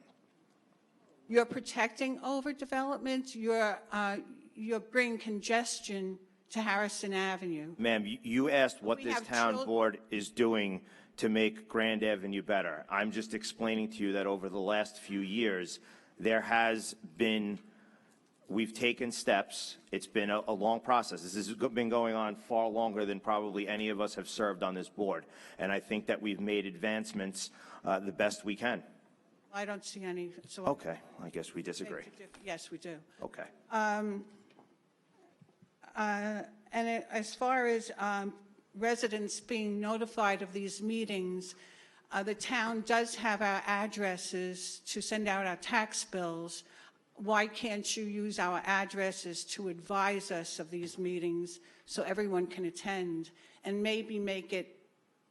You're protecting overdevelopment. You're bringing congestion to Harrison Avenue. Ma'am, you asked what We this have town board is doing to make Grand Avenue better. I'm just explaining to you that over the last few years, there has been, we've taken steps. It's been a long process. This has been going on far longer than probably any of us have served on this board. And I think that we've made advancements the best we can. I don't see any. So Okay, I guess we disagree. Yes, we do. Okay. As far as residents being notified of these meetings, the town does have our addresses to send out our tax bills. Why can't you use our addresses to advise us of these meetings so everyone can attend, and maybe make it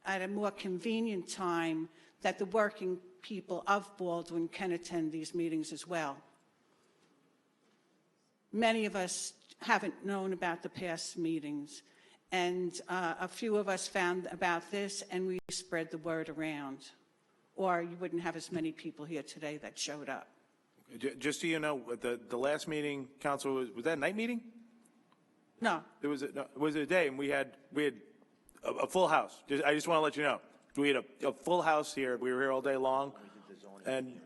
at a more convenient time that the working people of Baldwin can attend these meetings as well? Many of us haven't known about the past meetings, and a few of us found about this, and we spread the word around, or you wouldn't have as many people here today that showed up. Just so you know, the last meeting, Council, was that a night meeting? No. It was a day, and we had a full house. I just want to let you know. We had a full house here. We were here all day long, and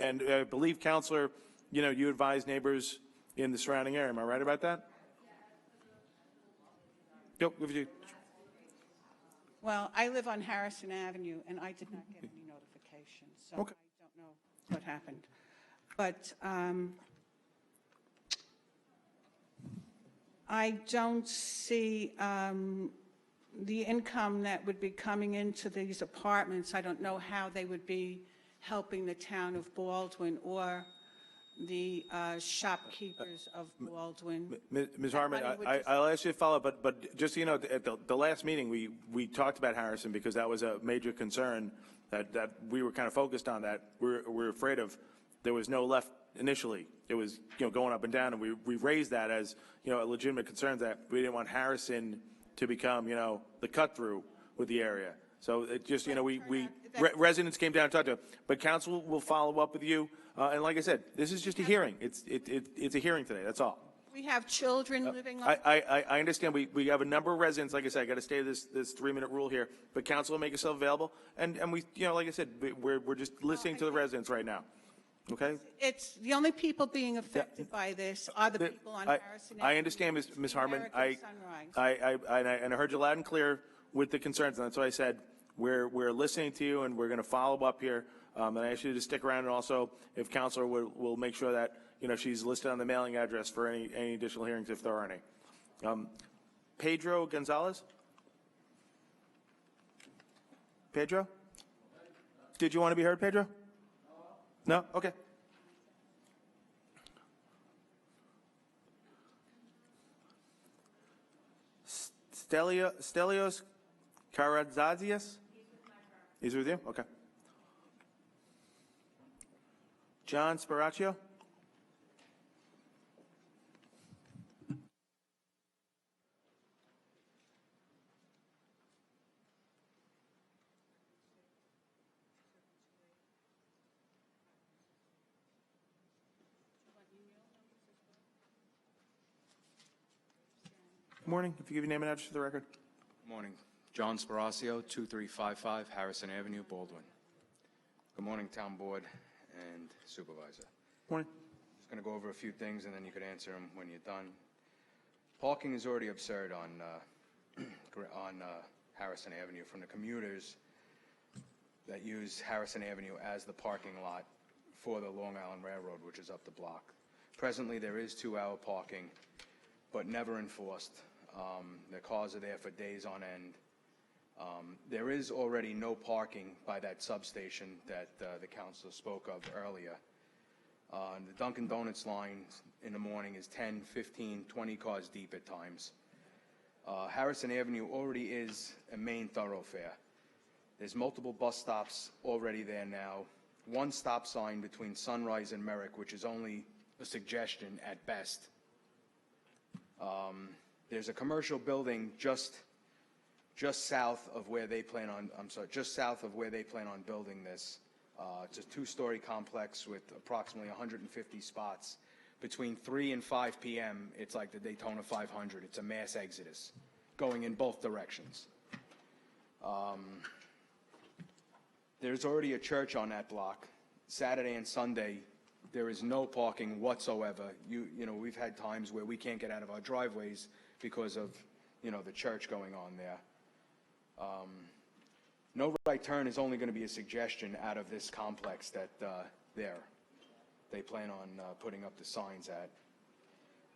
I believe, Councilor, you advised neighbors in the surrounding area. Am I right about that? Yep. Well, I live on Harrison Avenue, and I did not get any notifications, so Okay. I don't know what happened. But I don't see the income that would be coming into these apartments. I don't know how they would be helping the town of Baldwin or the shopkeepers of Baldwin. Ms. Harmon, I'll ask you to follow up, but just so you know, at the last meeting, we talked about Harrison because that was a major concern that we were kind of focused on, that we're afraid of. There was no left initially. It was, going up and down, and we raised that as, a legitimate concern, that we didn't want Harrison to become, the cut-through with the area. So it just, residents came down and talked to us. But council will follow up with you. And like I said, this is just a hearing. It's a hearing today, that's all. We have children living on. I understand. We have a number of residents. Like I said, I got to stay to this 3-minute rule here. But council will make itself available. And we, like I said, we're just listening to the residents right now. Okay? It's the only people being affected by this are the people on Harrison Avenue. I understand, Ms. Harmon. American Sunrise. I heard you loud and clear with the concerns, and that's why I said we're listening to you, and we're going to follow up here. And I ask you to stick around, and also, if Councilor will make sure that she's listed on the mailing address for any additional hearings if there are any. Pedro Gonzalez. Pedro, did you want to be heard, Pedro? No? Okay. Stelios Karadzazias? He's with you? Okay. John Sparacchio? Good morning. If you give your name and address for the record. Good morning. John Sparacio, 2355 Harrison Avenue, Baldwin. Good morning, Town Board and Supervisor. Morning. Just going to go over a few things, and then you could answer them when you're done. Parking is already absurd on Harrison Avenue from the commuters that use Harrison Avenue as the parking lot for the Long Island Railroad, which is up the block. Presently, there is 2-hour parking, but never enforced. The cars are there for days on end. There is already no parking by that substation that the council spoke of earlier. The Dunkin' Donuts line in the morning is 10, 15, 20 cars deep at times. Harrison Avenue already is a main thoroughfare. There's multiple bus stops already there now. one stop sign between Sunrise and Merrick, which is only a suggestion at best. There's a commercial building just south of where they plan on, just south of where they plan on building this. It's a two-story complex with approximately 150 spots. Between 3 and 5 p.m., it's like the Daytona 500. It's a mass exodus going in both directions. There's already a church on that block. Saturday and Sunday, there is no parking whatsoever. You know, we've had times where we can't get out of our driveways because of, you know, the church going on there. No right turn is only going to be a suggestion out of this complex that they plan on putting up the signs at.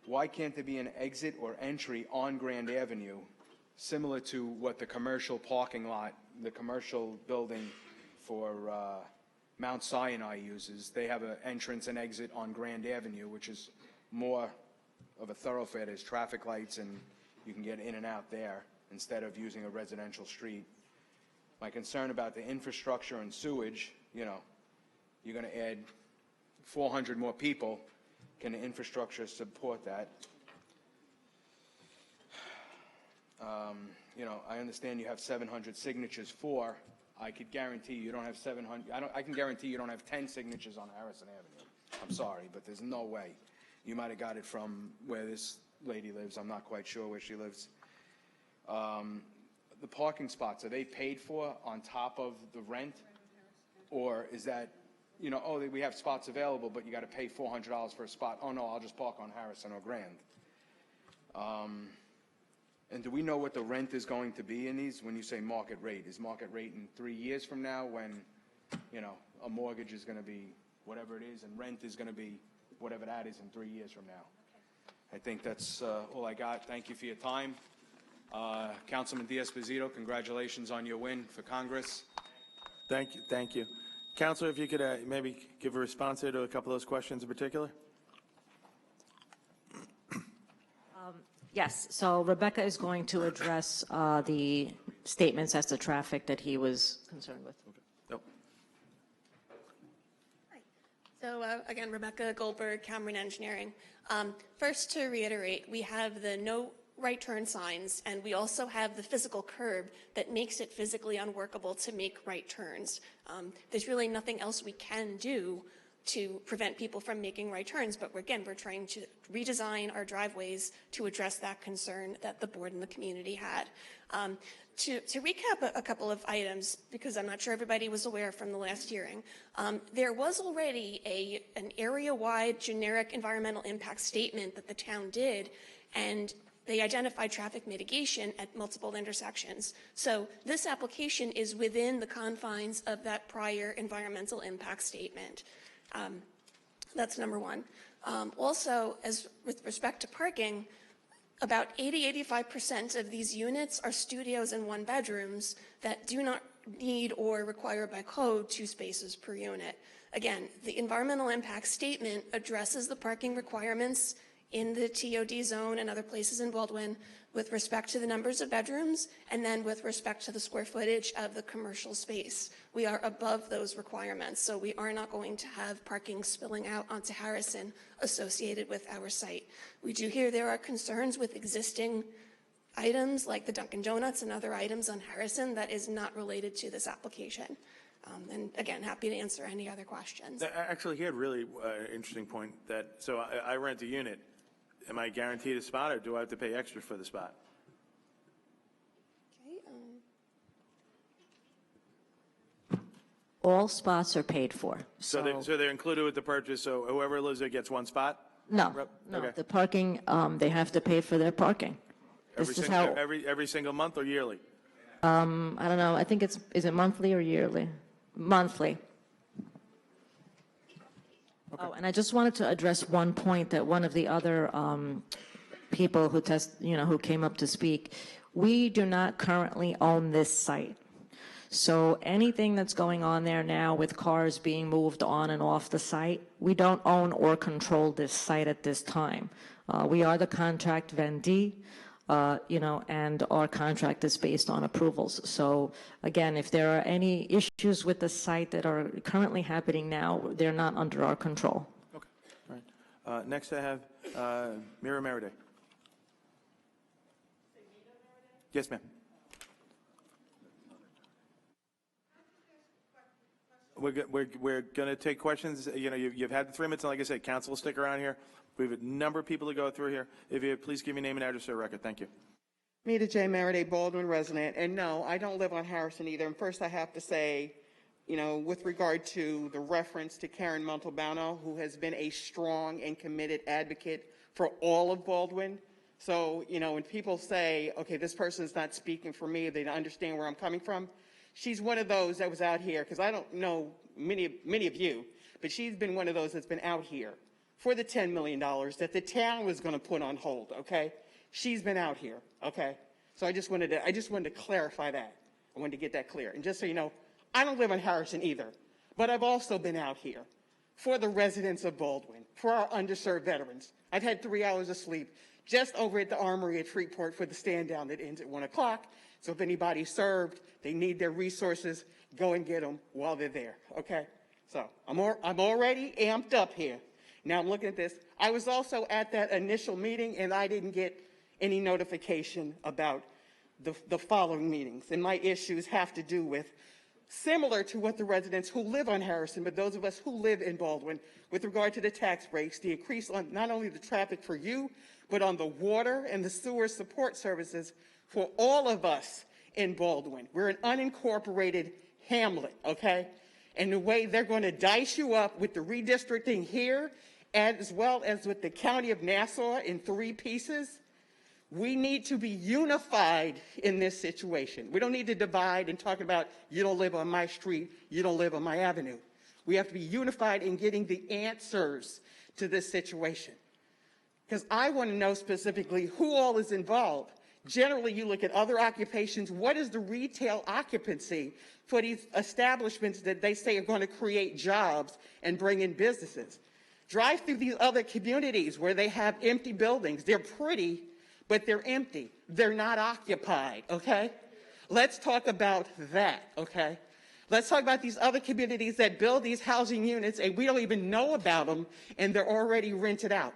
Why can't there be an exit or entry on Grand Avenue similar to what the commercial parking lot, the commercial building for Mount Sinai uses? They have an entrance and exit on Grand Avenue, which is more of a thoroughfare. There's traffic lights and you can get in and out there instead of using a residential street. My concern about the infrastructure and sewage, you know, you're going to add 400 more people. Can the infrastructure support that? You know, I understand you have 700 signatures for. I could guarantee you don't have 700. I can guarantee you don't have 10 signatures on Harrison Avenue. I'm sorry, but there's no way. You might have got it from where this lady lives. I'm not quite sure where she lives. The parking spots, are they paid for on top of the rent? Or is that, you know, oh, we have spots available, but you got to pay $400 for a spot. Oh, no, I'll just park on Harrison or Grand. And do we know what the rent is going to be in these? When you say market rate, is market rate in 3 years from now when, you know, a mortgage is going to be whatever it is and rent is going to be whatever that is in 3 years from now? I think that's all I got. Thank you for your time. Councilman D'Esposito, congratulations on your win for Congress. Thank you. Thank you. Councilor, if you could maybe give a response here to a couple of those questions in particular. Yes, so Rebecca is going to address the statements as to traffic that he was concerned with. Nope. So again, Rebecca Goldberg, Cameron Engineering. First, to reiterate, we have the no right turn signs, and we also have the physical curb that makes it physically unworkable to make right turns. There's really nothing else we can do to prevent people from making right turns, but we're trying to redesign our driveways to address that concern that the board and the community had. To recap a couple of items, because I'm not sure everybody was aware from the last hearing, there was already an area-wide generic environmental impact statement that the town did, and they identified traffic mitigation at multiple intersections. So this application is within the confines of that prior environmental impact statement. That's number one. Also, as with respect to parking, about 85% of these units are studios and one bedrooms that do not need or require by code 2 spaces per unit. Again, the environmental impact statement addresses the parking requirements in the TOD zone and other places in Baldwin with respect to the numbers of bedrooms and then with respect to the square footage of the commercial space. We are above those requirements, so we are not going to have parking spilling out onto Harrison associated with our site. We do hear there are concerns with existing items like the Dunkin' Donuts and other items on Harrison that is not related to this application. And again, happy to answer any other questions. Actually, he had a really interesting point that, so I rent a unit. Am I guaranteed a spot, or do I have to pay extra for the spot? Okay. All spots are paid for. So they're included with the purchase, so whoever lives there gets one spot? No, no, Okay. the parking, they have to pay for their parking. Every single month or yearly? I don't know, I think is it monthly or yearly? Monthly. Okay. Oh, and I just wanted to address one point that one of the other people who came up to speak, we do not currently own this site. So anything that's going on there now with cars being moved on and off the site, we don't own or control this site at this time. We are the contract vendee. and our contract is based on approvals. So again, if there are any issues with the site that are currently happening now, they're not under our control. Okay, all right. Next I have Mira Meriday. Yes, ma'am. We're going to take questions. You've had the 3 minutes, and like I said, council will stick around here. We have a number of people to go through here. If you please give me name and address for the record. Thank you. Meta J. Meriday, Baldwin resident. And no, I don't live on Harrison either. And first I have to say, with regard to the reference to Karen Montalbano, who has been a strong and committed advocate for all of Baldwin. So, when people say, okay, this person's not speaking for me, they don't understand where I'm coming from. She's one of those that was out here, because I don't know many of you, but she's been one of those that's been out here for the $10 million that the town was going to put on hold, okay? She's been out here, okay? So I just wanted to clarify that. I wanted to get that clear. And just so you know, I don't live in Harrison either, but I've also been out here for the residents of Baldwin, for our underserved veterans. I've had 3 hours of sleep just over at the Armory at Freeport for the stand down that ends at 1 o'clock. So if anybody's served, they need their resources, go and get them while they're there, okay? So I'm already amped up here. Now I'm looking at this. I was also at that initial meeting, and I didn't get any notification about the following meetings. And my issues have to do with, similar to what the residents who live on Harrison, but those of us who live in Baldwin, with regard to the tax breaks, the increase on not only the traffic for you, but on the water and the sewer support services for all of us in Baldwin. We're an unincorporated hamlet, okay? And the way they're going to dice you up with the redistricting here, as well as with the county of Nassau in 3 pieces, we need to be unified in this situation. We don't need to divide and talk about, you don't live on my street, you don't live on my avenue. We have to be unified in getting the answers to this situation. Because I want to know specifically who all is involved. Generally, you look at other occupations, what is the retail occupancy for these establishments that they say are going to create jobs and bring in businesses? Drive through these other communities where they have empty buildings. They're pretty, but they're empty. They're not occupied, okay? Let's talk about that, okay? Let's talk about these other communities that build these housing units and we don't even know about them and they're already rented out.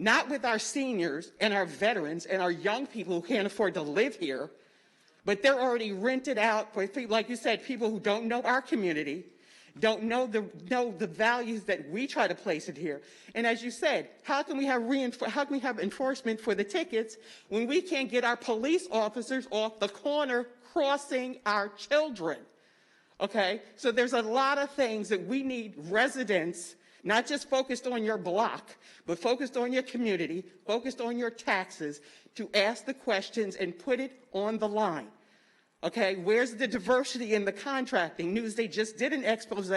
Not with our seniors and our veterans and our young people who can't afford to live here, but they're already rented out for, like you said, people who don't know our community, don't know the values that we try to place it here. And as you said, how can we have enforcement for the tickets when we can't get our police officers off the corner crossing our children? Okay, so there's a lot of things that we need residents, not just focused on your block, but focused on your community, focused on your taxes, to ask the questions and put it on the line. Okay, where's the diversity in the contracting? Newsday just did an expose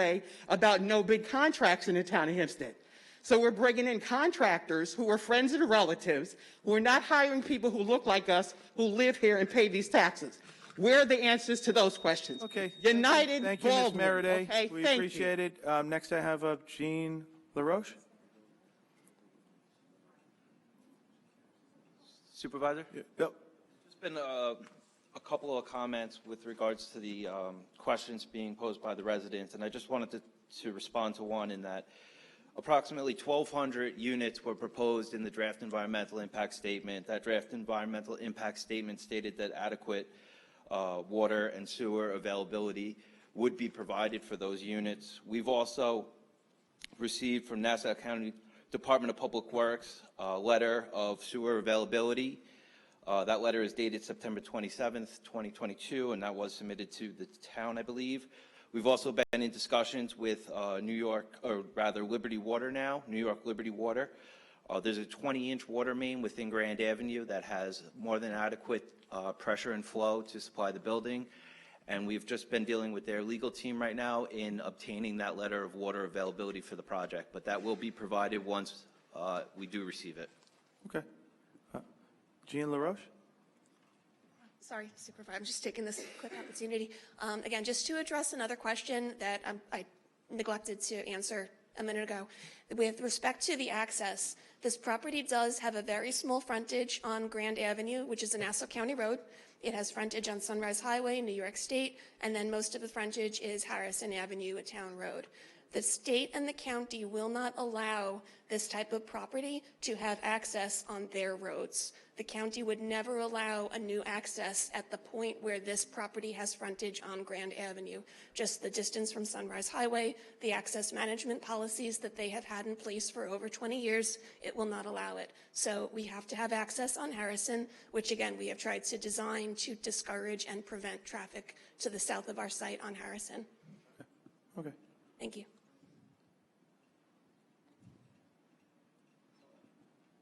about no bid contracts in the town of Hempstead. So we're bringing in contractors who are friends and relatives, who are not hiring people who look like us, who live here and pay these taxes. Where are the answers to those questions? Okay. United Thank you, Ms. Baldwin. Meriday. Okay, we thank appreciate it. Next, I have Jean LaRoche. Supervisor? Yep. There's been a couple of comments with regards to the questions being posed by the residents, and I just wanted to respond to one in that approximately 1,200 units were proposed in the draft environmental impact statement. That draft environmental impact statement stated that adequate water and sewer availability would be provided for those units. We've also received from Nassau County Department of Public Works a letter of sewer availability. That letter is dated September 27th, 2022, and that was submitted to the town, I believe. We've also been in discussions with New York Liberty Water now, New York Liberty Water. There's a 20-inch water main within Grand Avenue that has more than adequate pressure and flow to supply the building. And we've just been dealing with their legal team right now in obtaining that letter of water availability for the project. But that will be provided once we do receive it. Okay. Jean LaRoche? Sorry, Supervisor, I'm just taking this quick opportunity. Again, just to address another question that I neglected to answer a minute ago. With respect to the access, this property does have a very small frontage on Grand Avenue, which is a Nassau County road. It has frontage on Sunrise Highway, New York State, and then most of the frontage is Harrison Avenue, a town road. The state and the county will not allow this type of property to have access on their roads. The county would never allow a new access at the point where this property has frontage on Grand Avenue. Just the distance from Sunrise Highway, the access management policies that they have had in place for over 20 years, it will not allow it. So we have to have access on Harrison, which again, we have tried to design to discourage and prevent traffic to the south of our site on Harrison. Okay. Thank you.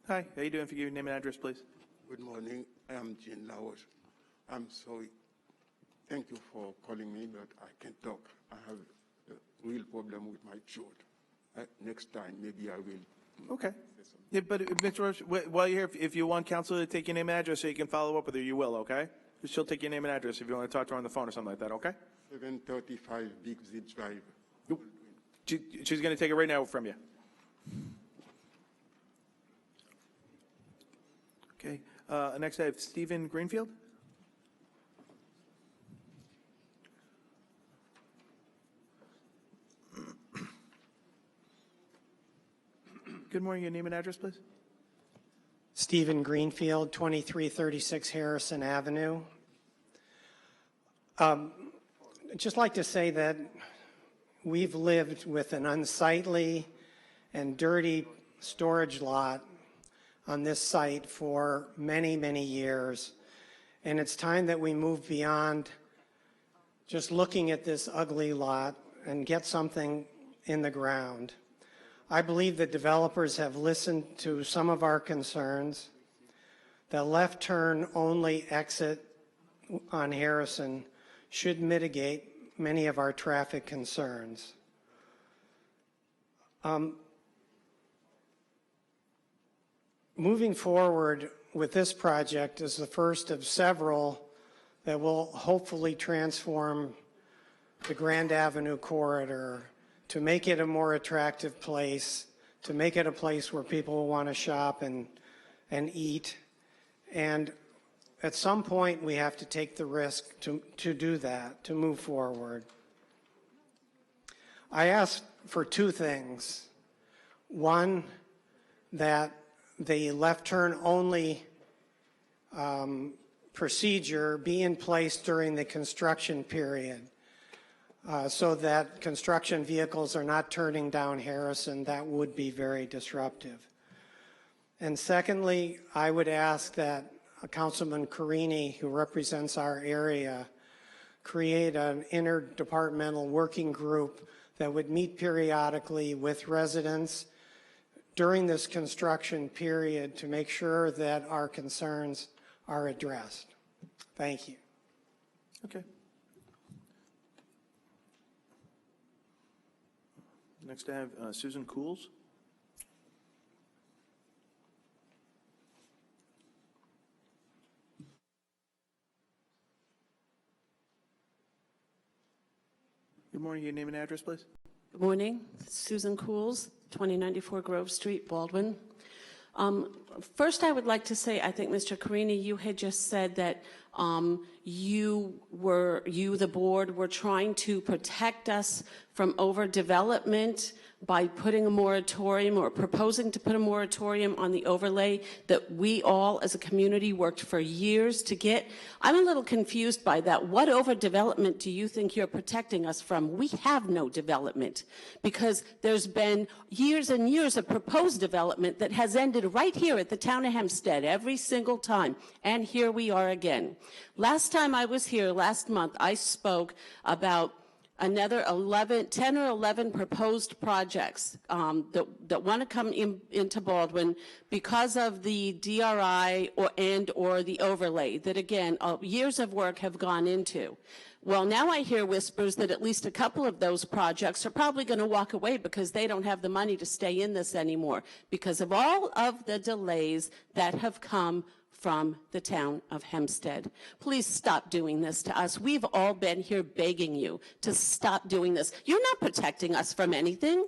Hi, how you doing? If you give your name and address, please. Good morning. I am Jean Laos. I'm sorry. Thank you for calling me, but I can't talk. I have a real problem with my throat. Next time, maybe I will. Okay. Yeah, but Mr. Roach, while you're here, if you want counsel to take your name and address so you can follow up with her, you will, okay? She'll take your name and address if you want to talk to her on the phone or something like that, okay? 735 Big Z Drive. She's going to take it right now from you. Okay. Next, I have Stephen Greenfield. Good morning. Your name and address, please. Stephen Greenfield, 2336 Harrison Avenue. I'd just like to say that we've lived with an unsightly and dirty storage lot on this site for many, many years. And it's time that we move beyond just looking at this ugly lot and get something in the ground. I believe that developers have listened to some of our concerns. The left turn only exit on Harrison should mitigate many of our traffic concerns. Moving forward with this project is the first of several that will hopefully transform the Grand Avenue corridor to make it a more attractive place, to make it a place where people will want to shop and eat. And at some point, we have to take the risk to do that, to move forward. I asked for two things. One, that the left turn only procedure be in place during the construction period so that construction vehicles are not turning down Harrison. That would be very disruptive. And secondly, I would ask that Councilman Carini, who represents our area, create an interdepartmental working group that would meet periodically with residents during this construction period to make sure that our concerns are addressed. Thank you. Okay. Next I have Susan Cools. Good morning. Your name and address, please. Good morning. Susan Cools, 2094 Grove Street, Baldwin. First, I would like to say, I think, Mr. Carini, you had just said that you, the board, were trying to protect us from overdevelopment by putting a moratorium or proposing to put a moratorium on the overlay that we all as a community worked for years to get. I'm a little confused by that. What overdevelopment do you think you're protecting us from? We have no development because there's been years and years of proposed development that has ended right here at the town of Hempstead every single time. And here we are again. Last time I was here, last month, I spoke about another 10 or 11 proposed projects that want to come into Baldwin because of the DRI or the overlay that, again, years of work have gone into. Well, now I hear whispers that at least a couple of those projects are probably going to walk away because they don't have the money to stay in this anymore because of all of the delays that have come from the town of Hempstead. Please stop doing this to us. We've all been here begging you to stop doing this. You're not protecting us from anything.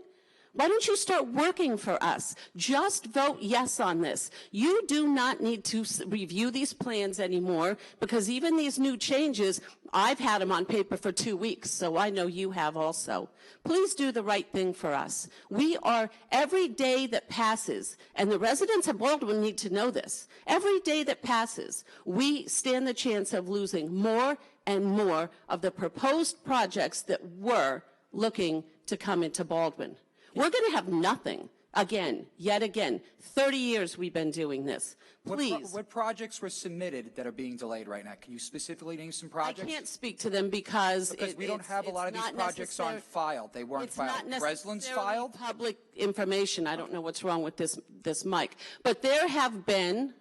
Why don't you start working for us? Just vote yes on this. You do not need to review these plans anymore, because even these new changes, I've had them on paper for 2 weeks, so I know you have also. Please do the right thing for us. We are, every day that passes, and the residents of Baldwin need to know this, every day that passes, we stand the chance of losing more and more of the proposed projects that were looking to come into Baldwin. We're going to have nothing again, yet again. 30 years we've been doing this. Please. What projects were submitted that are being delayed right now? Can you specifically name some projects? I can't speak to them because we don't have a lot of these projects on file. They weren't filed. Breslin's filed? Public information. I don't know what's wrong with this mic. But there have been,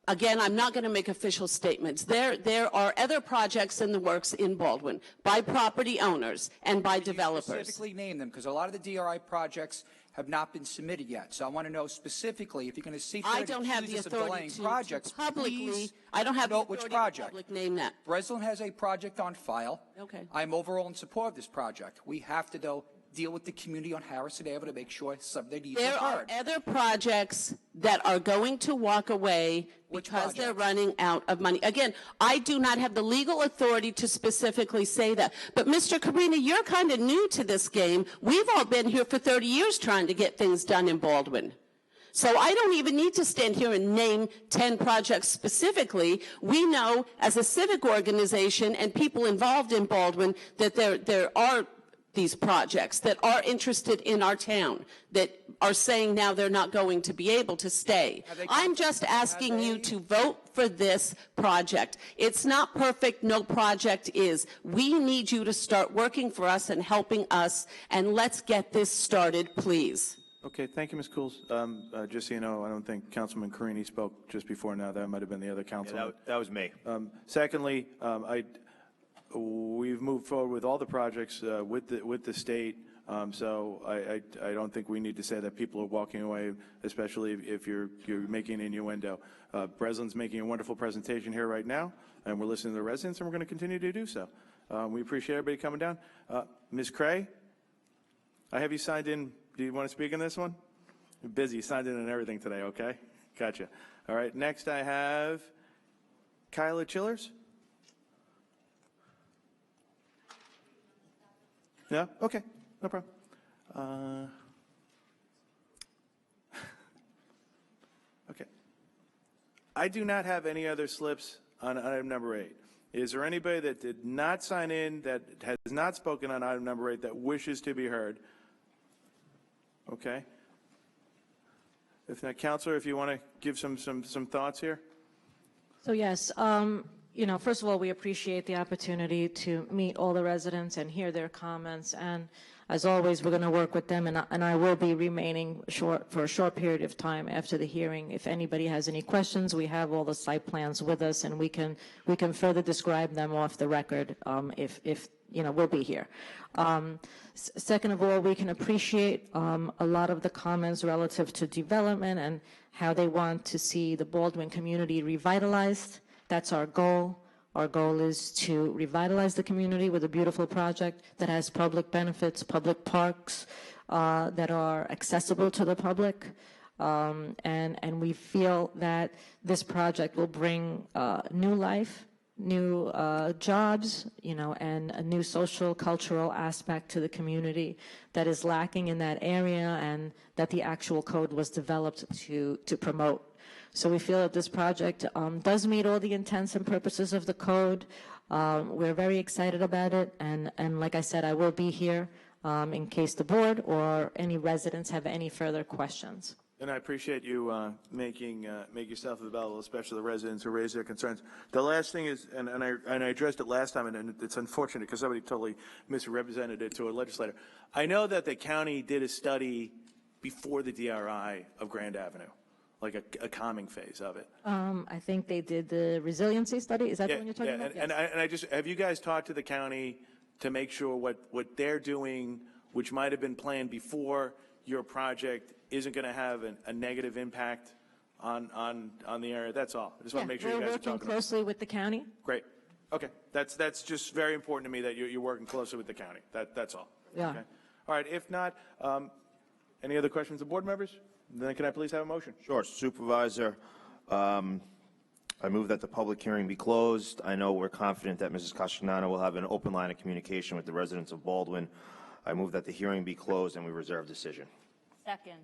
again, I'm not going to make official statements. There are other projects in the works in Baldwin by property owners and by developers. Can you specifically name them? Because a lot of the DRI projects have not been submitted yet. So I want to know specifically, if you're going to see I don't have the authority to publicly. I don't have the authority to public name that. Breslin has a project on file. Okay. I'm overall in support of this project. We have to, though, deal with the community on Harrison Avenue to make sure some of their needs There are heard. are other projects that are going to walk away because they're running out of money. Again, I do not have the legal authority to specifically say that. But Mr. Carina, you're kind of new to this game. We've all been here for 30 years trying to get things done in Baldwin. So I don't even need to stand here and name 10 projects specifically. We know as a civic organization and people involved in Baldwin that there are these projects that are interested in our town, that are saying now they're not going to be able to stay. I'm just asking you to vote for this project. It's not perfect, no project is. We need you to start working for us and helping us, and let's get this started, please. Okay, thank you, Ms. Cools. Just so you know, I don't think Councilman Carini spoke just before now. That might have been the other councilman. Yeah, that was me. Secondly, we've moved forward with all the projects with the state, so I don't think we need to say that people are walking away, especially if you're making an innuendo. Breslin's making a wonderful presentation here right now, and we're listening to the residents, and we're going to continue to do so. We appreciate everybody coming down. Ms. Cray, I have you signed in. Do you want to speak on this one? You're busy. You signed in on everything today, okay? Gotcha. All right, next I have Kyla Chillers. No? Okay, no problem. Okay. I do not have any other slips on item number 8. Is there anybody that did not sign in, that has not spoken on item number 8, that wishes to be heard? Okay. If not, Counselor, if you want to give some thoughts here. So yes, you know, first of all, we appreciate the opportunity to meet all the residents and hear their comments. And as always, we're going to work with them, and I will be remaining for a short period of time after the hearing. If anybody has any questions, we have all the site plans with us, and we can further describe them off the record if you know, we'll be here. Second of all, we can appreciate a lot of the comments relative to development and how they want to see the Baldwin community revitalized. That's our goal. Our goal is to revitalize the community with a beautiful project that has public benefits, public parks that are accessible to the public. And we feel that this project will bring new life, new jobs, you know, and a new social, cultural aspect to the community that is lacking in that area, and that the actual code was developed to promote. So we feel that this project does meet all the intents and purposes of the code. We're very excited about it, and like I said, I will be here in case the board or any residents have any further questions. And I appreciate you make yourself available, especially the residents who raise their concerns. The last thing is, and I addressed it last time, and it's unfortunate because somebody totally misrepresented it to a legislator. I know that the county did a study before the DRI of Grand Avenue, like a calming phase of it. I think they did the resiliency study. Is that the one you're talking about? And I just, have you guys talked to the county to make sure what they're doing, which might have been planned before your project, isn't going to have a negative impact on the area? That's all. I just want to make sure you guys are talking we're working closely with the county. Great. Okay, that's just very important to me that you're working closely with the county. That's all. Yeah. Okay. All right, if not, any other questions of board members? Then can I please have a motion? Sure, Supervisor. I move that the public hearing be closed. I know we're confident that Mrs. Castagnano will have an open line of communication with the residents of Baldwin. I move that the hearing be closed and we reserve decision. Second.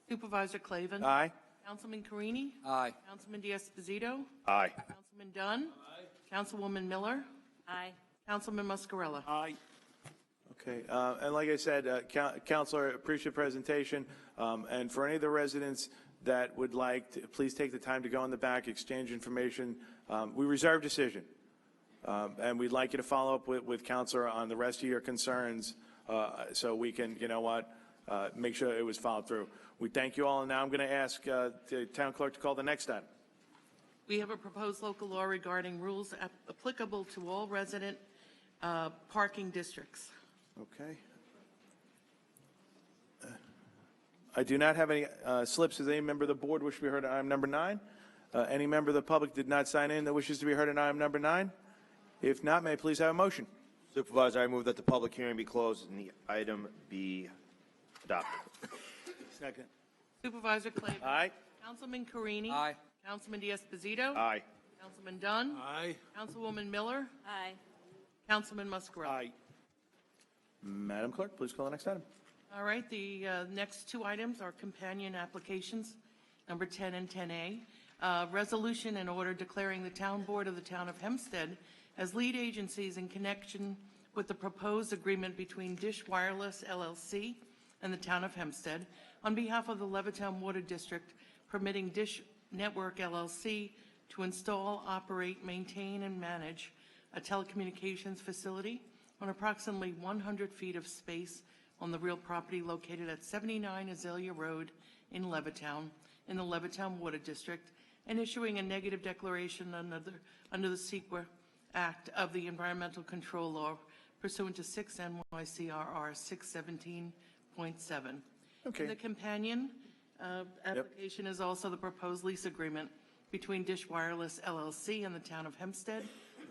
Supervisor Clavin. Aye. Councilman Carini. Aye. Councilman D'Esposito. Aye. Councilman Dunn. Councilwoman Miller. Aye. Councilman Muscarella. Aye. Okay, and like I said, Counselor, appreciate the presentation. And for any of the residents that would like to, please take the time to go in the back, exchange information. We reserve decision. And we'd like you to follow up with Counselor on the rest of your concerns so we can, you know what, make sure it was followed through. We thank you all, and now I'm going to ask the town clerk to call the next item. We have a proposed local law regarding rules applicable to all resident parking districts. Okay. I do not have any slips. Does any member of the board wish to be heard on item number 9? Any member of the public did not sign in that wishes to be heard on item number 9? If not, may I please have a motion? Supervisor, I move that the public hearing be closed and the item be adopted. Second. Supervisor Clavin. Aye. Councilman Carini. Aye. Councilman D'Esposito. Aye. Councilman Dunn. Aye. Councilwoman Miller. Aye. Councilman Muscarella. Aye. Madam Clerk, please call the next item. All right, the next two items are companion applications, number 10 and 10A. Resolution and order declaring the Town Board of the Town of Hempstead as lead agencies in connection with the proposed agreement between Dish Wireless LLC and the Town of Hempstead on behalf of the Levittown Water District, permitting Dish Network LLC to install, operate, maintain, and manage a telecommunications facility on approximately 100 feet of space on the real property located at 79 Azalea Road in Levittown, in the Levittown Water District, and issuing a negative declaration under the CEQA Act of the Environmental Control Law pursuant to 6 NYCRR 617.7. Okay. And the companion application is also the proposed lease agreement between Dish Wireless LLC and the Town of Hempstead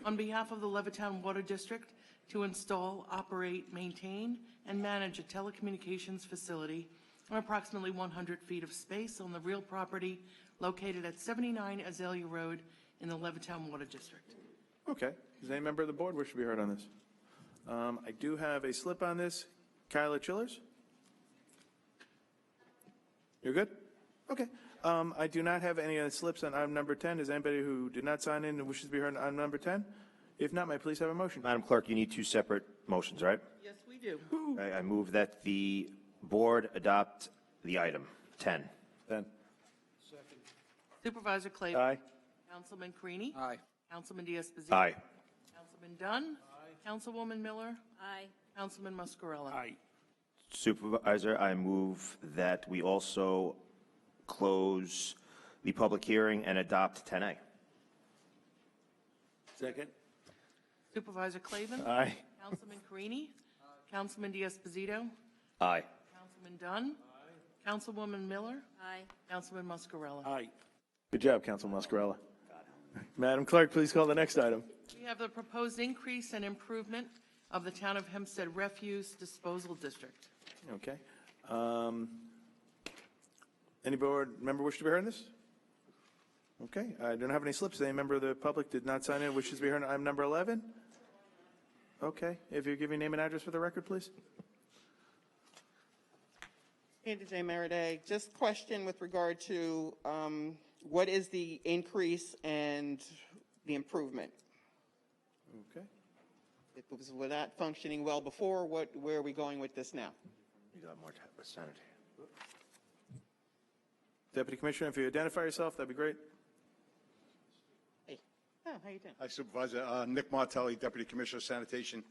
on behalf of the Levittown Water District to install, operate, maintain, and manage a telecommunications facility on approximately 100 feet of space on the real property located at 79 Azalea Road in the Levittown Water District. Okay. Does any member of the board wish to be heard on this? I do have a slip on this. Kyla Chillers? You're good? Okay. I do not have any slips on item number 10. Is anybody who did not sign in and wishes to be heard on item number 10? If not, may I please have a motion? Madam Clerk, you need two separate motions, right? Yes, we do. I move that the board adopt the item 10. 10. Supervisor Clavin. Aye. Councilman Carini. Aye. Councilman D'Esposito. Aye. Councilman Dunn. Aye. Councilwoman Miller. Aye. Councilman Muscarella. Aye. Supervisor, I move that we also close the public hearing and adopt 10A. Second. Supervisor Clavin. Aye. Councilman Carini. Councilman D'Esposito. Aye. Councilman Dunn. Councilwoman Miller. Aye. Councilman Muscarella. Aye. Good job, Councilman Muscarella. Madam Clerk, please call the next item. We have the proposed increase and improvement of the Town of Hempstead Refuse Disposal District. Okay. Any board member wish to be heard on this? Okay. I don't have any slips. Any member of the public did not sign in, wishes to be heard on item number 11? Okay. If you give your name and address for the record, please. Andy J. Meriday, just question with regard to what is the increase and the improvement? Okay. It was not functioning well before. Where are we going with this now? You got more percentage. Deputy Commissioner, if you identify yourself, that'd be great. Hey. Oh, how you doing? Hi, Supervisor. Nick Martelli, Deputy Commissioner of Sanitation.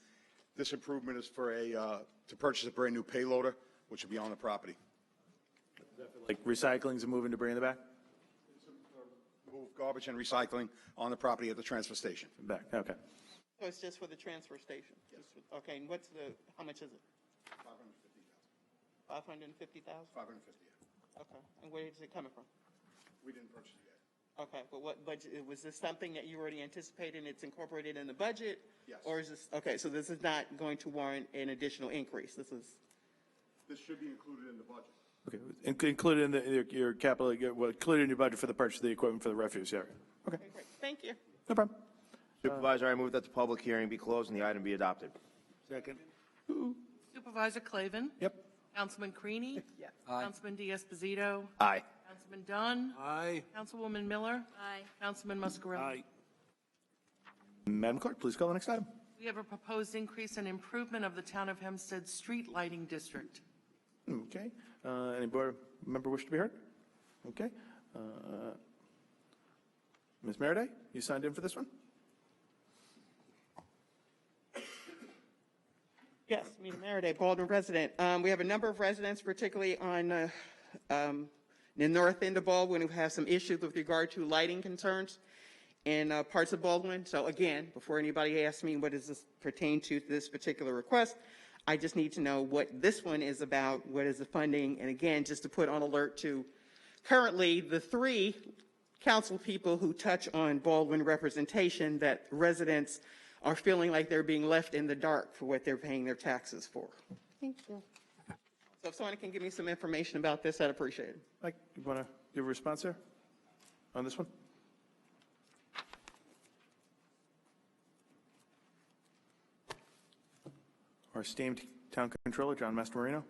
This improvement is for to purchase a brand-new payloader, which will be on the property. Like recycling's a move and debris in the back? Move garbage and recycling on the property at the transfer station. Back, okay. So it's just for the transfer station? Yes. Okay, and how much is it? $550,000. $550,000? 550. Okay, and where is it coming from? We didn't purchase it yet. Okay, but what budget, was this something that you already anticipated and it's incorporated in the budget? Yes. Or is this, okay, so this is not going to warrant an additional increase? This should be included in the budget. Okay, included in your capital, well, included in your budget for the purchase of the equipment for the refuse area. Okay, Okay, great, thank you. no problem. Supervisor, I move that the public hearing be closed and the item be adopted. Second. Supervisor Clavin? Yep. Councilman Creedy? Yes. Aye. Councilman Diaz-Bazito? Aye. Councilman Dunn? Aye. Councilwoman Miller? Aye. Councilman Muscarelli? Aye. Madam Clerk, please call the next item. We have a proposed increase and improvement of the Town of Hempstead Street Lighting District. Okay. Any board member wish to be heard? Okay. Ms. Meriday, you signed in for this one? Yes, Meta Meriday, Baldwin resident. We have a number of residents, particularly on the north end of Baldwin, who have some issues with regard to lighting concerns in parts of Baldwin. So again, before anybody asks me what does this pertain to this particular request, I just need to know what this one is about, what is the funding, and again, just to put on alert to currently the 3 council people who touch on Baldwin representation, that residents are feeling like they're being left in the dark for what they're paying their taxes for. Thank you. So if someone can give me some information about this, I'd appreciate it. Mike, you want to give a response there on this one? Our esteemed Town Controller, John Mastromarino.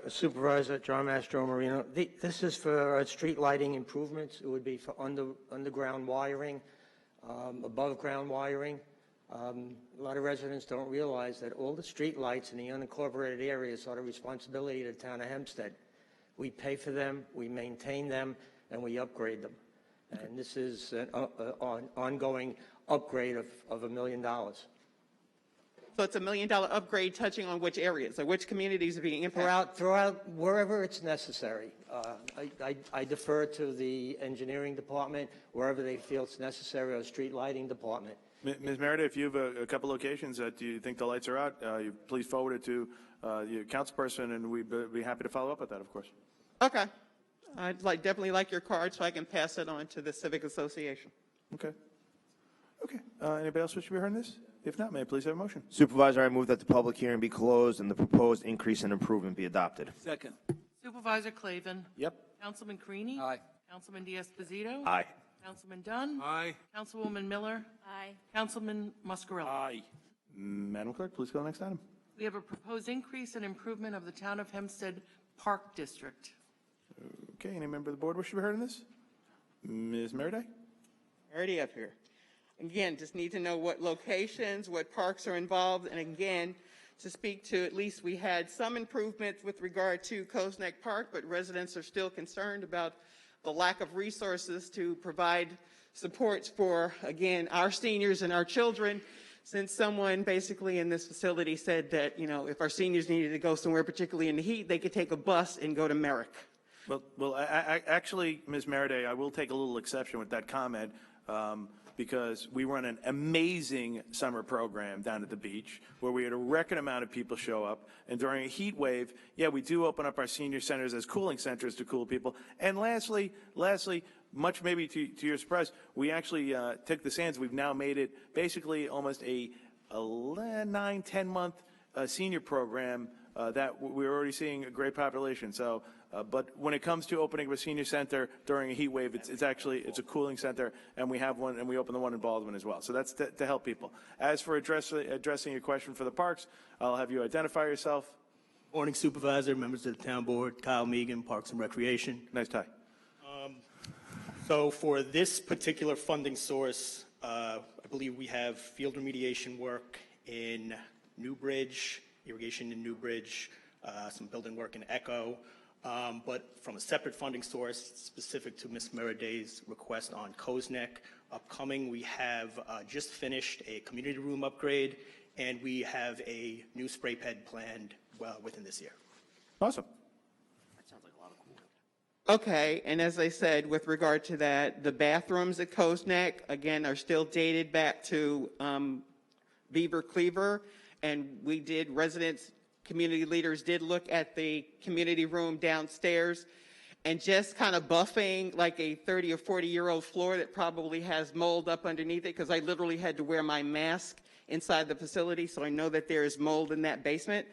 Supervisor John Mastromarino. This is for street lighting improvements. It would be for underground wiring, above ground wiring. A lot of residents don't realize that all the street lights in the unincorporated areas are the responsibility of the Town of Hempstead. We pay for them, we maintain them, and we upgrade them. And this is an ongoing upgrade of $1 million. So it's $1 million upgrade touching on which areas, or which communities are being impacted? Throughout wherever it's necessary. I defer to the engineering department wherever they feel it's necessary, or street lighting department. Ms. Merida, if you have a couple locations that you think the lights are out, you please forward it to your councilperson, and we'd be happy to follow up with that, of course. Okay. I'd definitely like your card so I can pass it on to the Civic Association. Okay. Okay. Anybody else wish to be heard on this? If not, may I please have a motion? Supervisor, I move that the public hearing be closed and the proposed increase and improvement be adopted. Second. Supervisor Clavin? Yep. Councilman Creedy? Aye. Councilman Diaz-Bazito? Aye. Councilman Dunn? Aye. Councilwoman Miller? Aye. Councilman Muscarelli? Aye. Madam Clerk, please call the next item. We have a proposed increase and improvement of the Town of Hempstead Park District. Okay. Any member of the board wish to be heard on this? Ms. Meriday? Already up here. Again, just need to know what locations, what parks are involved, and again, to speak to, at least we had some improvements with regard to Coes Neck Park, but residents are still concerned about the lack of resources to provide supports for, again, our seniors and our children, since someone basically in this facility said that, you know, if our seniors needed to go somewhere, particularly in the heat, they could take a bus and go to Merrick. Well, actually, Ms. Meriday, I will take a little exception with that comment. Because we run an amazing summer program down at the beach where we had a record amount of people show up. And during a heat wave, yeah, we do open up our senior centers as cooling centers to cool people. And lastly, much maybe to your surprise, we actually took the sands. We've now made it basically almost a 9, 10 month senior program that we're already seeing a great population. So, but when it comes to opening a senior center during a heat wave, it's a cooling center, and we have one, and we open the one in Baldwin as well. So that's to help people. As for addressing your question for the parks, I'll have you identify yourself. Morning, Supervisor, members of the Town Board, Kyle Megan, Parks and Recreation. Nice tie. So for this particular funding source, I believe we have field remediation work in Newbridge, irrigation in Newbridge, some building work in Echo. But from a separate funding source specific to Ms. Meriday's request on Coes Neck, upcoming, we have just finished a community room upgrade, and we have a new spray pad planned within this year. Awesome. That sounds like a lot of cool. Okay, and as I said, with regard to that, the bathrooms at Coes Neck, again, are still dated back to Beaver Cleaver, and residents, community leaders did look at the community room downstairs, and just kind of buffing like a 30 or 40-year-old floor that probably has mold up underneath it, because I literally had to wear my mask inside the facility, so I know that there is mold in that basement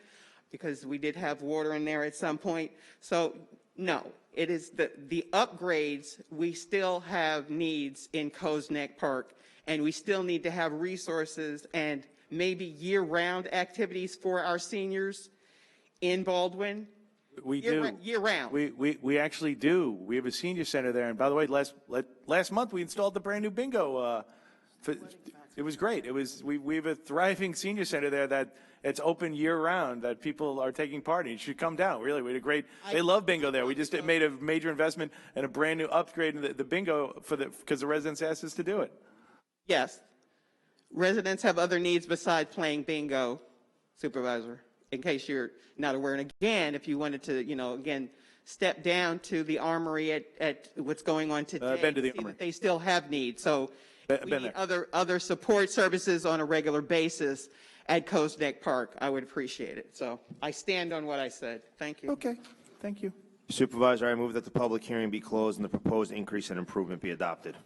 because we did have water in there at some point. So no, it is the upgrades. We still have needs in Coes Neck Park, and we still need to have resources and maybe year-round activities for our seniors in Baldwin. We do. Year round. We actually do. We have a senior center there. And by the way, last month we installed the brand new bingo. It was great. We have a thriving senior center there that it's open year round, that people are taking part in. You should come down. Really, we had a great. They love bingo there. We just made a major investment and a brand new upgrade in the bingo because the residents asked us to do it. Yes. Residents have other needs besides playing bingo, Supervisor, in case you're not aware. And again, if you wanted to, again, step down to the Armory at what's going on today, I've been to the see Armory. that they still have needs. So we been need there. other support services on a regular basis at Coes Neck Park. I would appreciate it. So I stand on what I said. Thank you. Okay. Thank you. Supervisor, I move that the public hearing be closed and the proposed increase and improvement be adopted.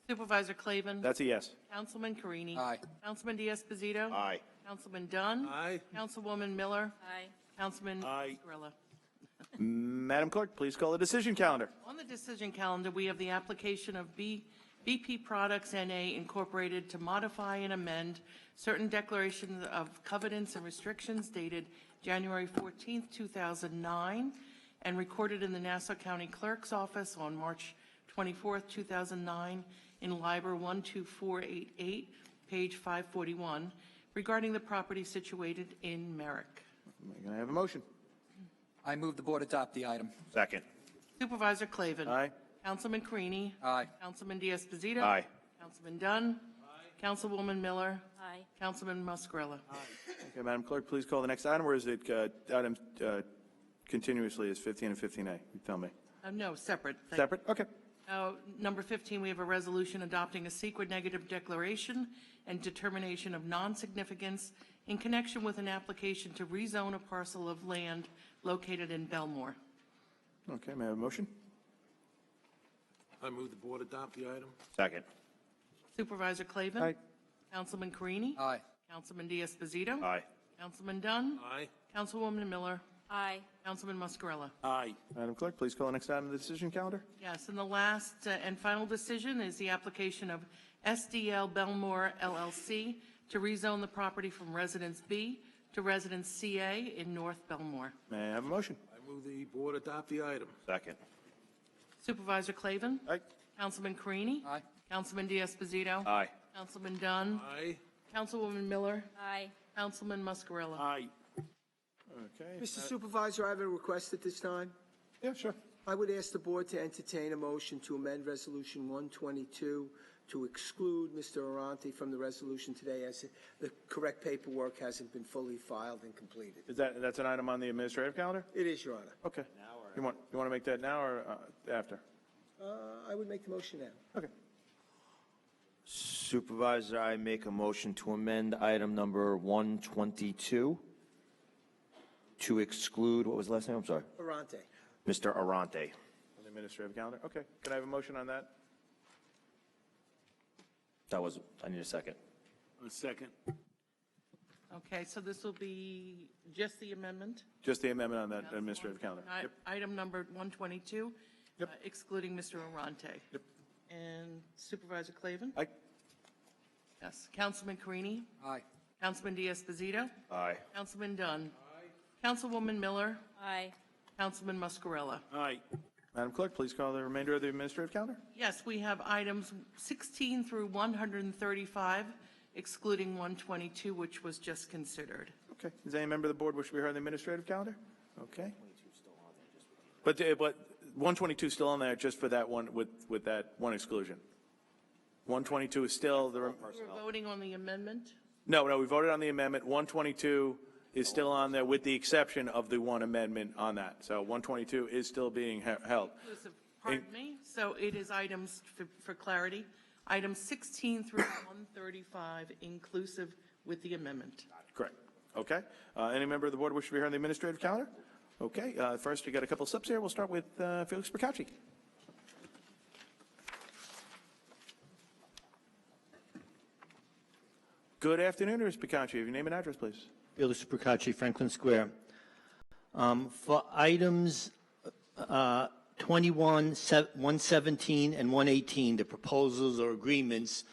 Supervisor Clavin. That's a yes. Councilman Carini. Aye. Councilman Diaz-Pasito. Aye. Councilman Dunn. Aye. Councilwoman Miller. Aye. Councilman Aye. Scarella. Madam Clerk, please call the decision calendar. On the decision calendar, we have the application of BP Products N.A. Incorporated to modify and amend certain declarations of covenants and restrictions dated January 14th, 2009, and recorded in the Nassau County Clerk's Office on March 24th, 2009, in Liber 12488, page 541, regarding the property situated in Merrick. Can I have a motion? I move the board adopt the item. Second. Supervisor Clavin. Aye. Councilman Carini. Aye. Councilman Diaz-Pasito. Aye. Councilman Dunn. Aye. Councilwoman Miller. Aye. Councilman Muscarella. Okay, Madam Clerk, please call the next item, or is it item continuously as 15 and 15A? You tell me. No, separate. Thank you. Separate? Okay. Number 15, we have a resolution adopting a secret negative declaration and determination of non-significance in connection with an application to rezone a parcel of land located in Belmore. Okay, may I have a motion? I move the board adopt the item. Second. Supervisor Clavin. Aye. Councilman Carini. Aye. Councilman Diaz-Pasito. Aye. Councilman Dunn. Aye. Councilwoman Miller. Aye. Councilman Muscarella. Aye. Madam Clerk, please call the next item on the decision calendar. Yes, and the last and final decision is the application of SDL Belmore LLC to rezone the property from Residence B to Residence CA in North Belmore. May I have a motion? I move the board adopt the item. Second. Supervisor Clavin. Aye. Councilman Carini. Aye. Councilman Diaz-Pasito. Aye. Councilman Dunn. Aye. Councilwoman Miller. Aye. Councilman Muscarella. Aye. Okay. Mr. Supervisor, I have a request at this time. Yeah, sure. I would ask the board to entertain a motion to amend Resolution 122 to exclude Mr. Arante from the resolution today, as the correct paperwork hasn't been fully filed and completed. That's an item on the administrative calendar? It is, Your Honor. Okay. You want to make that now or after? I would make the motion now. Okay. Supervisor, I make a motion to amend item number 122 to exclude, what was the last name? I'm sorry. Arante. Mr. Arante. On the administrative calendar? Okay. Can I have a motion on that? I need a second. A second. Okay, so this will be just the amendment? Just the amendment on that administrative calendar. Yep. Item number 122, Yep. excluding Mr. Arante. Yep. And Supervisor Clavin? Aye. Yes. Councilman Carini? Aye. Councilman Diaz-Pasito? Aye. Councilman Dunn? Councilwoman Miller? Aye. Councilman Muscarella? Aye. Madam Clerk, please call the remainder of the administrative calendar. Yes, we have items 16 through 135, excluding 122, which was just considered. Okay. Does any member of the board wish to be heard on the administrative calendar? Okay. But 122 is still on there just for that one, with that one exclusion. 122 is still the. We're voting on the amendment? No, we voted on the amendment. 122 is still on there with the exception of the one amendment on that. So 122 is still being held. Inclusive, pardon me. So it is items, for clarity, items 16 through 135, inclusive with the amendment. Correct. Okay. Any member of the board wish to be heard on the administrative calendar? Okay, first we got a couple slips here. We'll start with Felix Percacci. Good afternoon, Mr. Percacci. Have your name and address, please. Felix Percacci, Franklin Square. For items 21, 117, and 118, the proposals or agreements,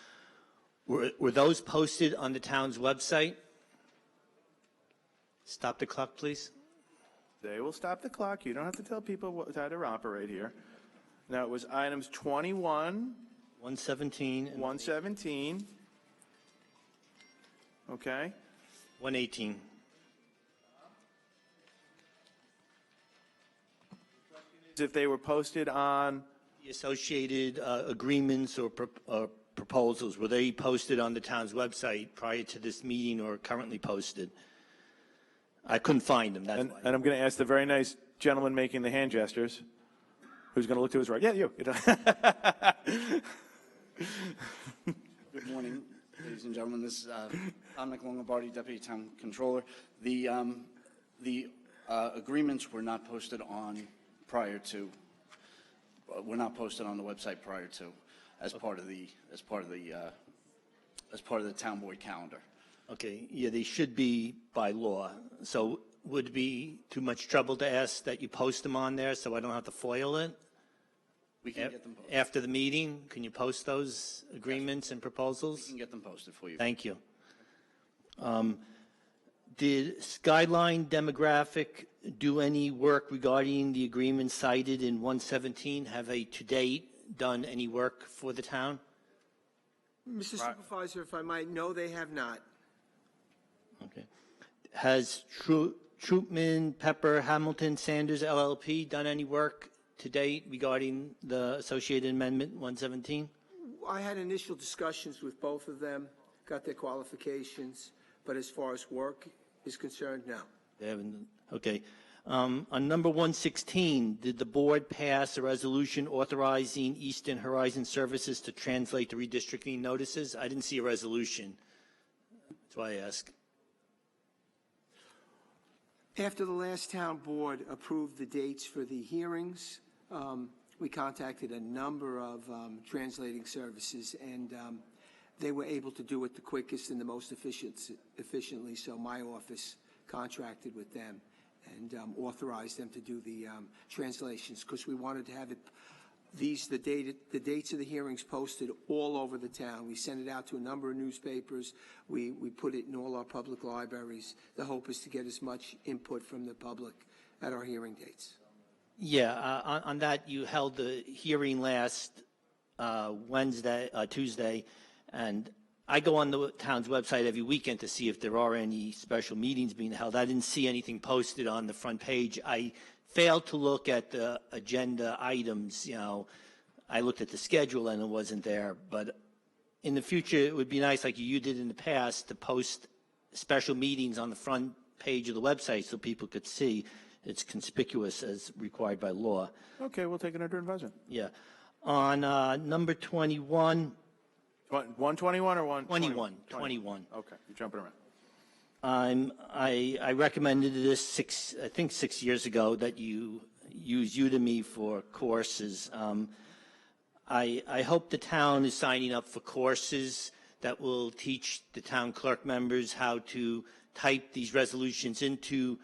were those posted on the town's website? Stop the clock, please. They will stop the clock. You don't have to tell people how to operate here. Now, it was items 21, 117, and 117. Okay. 118. If they were posted on The associated agreements or proposals, were they posted on the town's website prior to this meeting or currently posted? I couldn't find them, that's why. and I'm going to ask the very nice gentleman making the hand gestures, who's going to look to his right. Yeah, you. Good morning, ladies and gentlemen. This is Dominic Longobardi, Deputy Town Controller. The agreements were not posted on prior to. Were not posted on the website prior to, as part of the town board calendar. Okay, yeah, they should be by law. So would it be too much trouble to ask that you post them on there so I don't have to foil it? We can get them posted. After the meeting, can you post those agreements and proposals? We can get them posted for you. Thank you. Did Skyline Demographic do any work regarding the agreement cited in 117? Have they to date done any work for the town? Mr. Supervisor, if I might, no, they have not. Okay. Has Troopman, Pepper, Hamilton, Sanders, LLP done any work to date regarding the associated amendment 117? I had initial discussions with both of them, got their qualifications, but as far as work is concerned, no. They haven't. Okay. On number 116, did the board pass a resolution authorizing Eastern Horizon Services to translate the redistricting notices? I didn't see a resolution. That's why I ask. After the last town board approved the dates for the hearings, we contacted a number of translating services, and they were able to do it the quickest and the most efficiently, so my office contracted with them and authorized them to do the translations, because we wanted to have it, the dates of the hearings posted all over the town. We sent it out to a number of newspapers. We put it in all our public libraries. The hope is to get as much input from the public at our hearing dates. Yeah, on that, you held the hearing last Tuesday, and I go on the town's website every weekend to see if there are any special meetings being held. I didn't see anything posted on the front page. I failed to look at the agenda items. You know, I looked at the schedule and it wasn't there. But in the future, it would be nice, like you did in the past, to post special meetings on the front page of the website so people could see it's conspicuous as required by law. Okay, we'll take it under advisement. Yeah. On number 21. 121 or 121? 21. Okay, you're jumping around. I recommended this I think 6 years ago, that you use Udemy for courses. I hope the town is signing up for courses that will teach the town clerk members how to type these resolutions into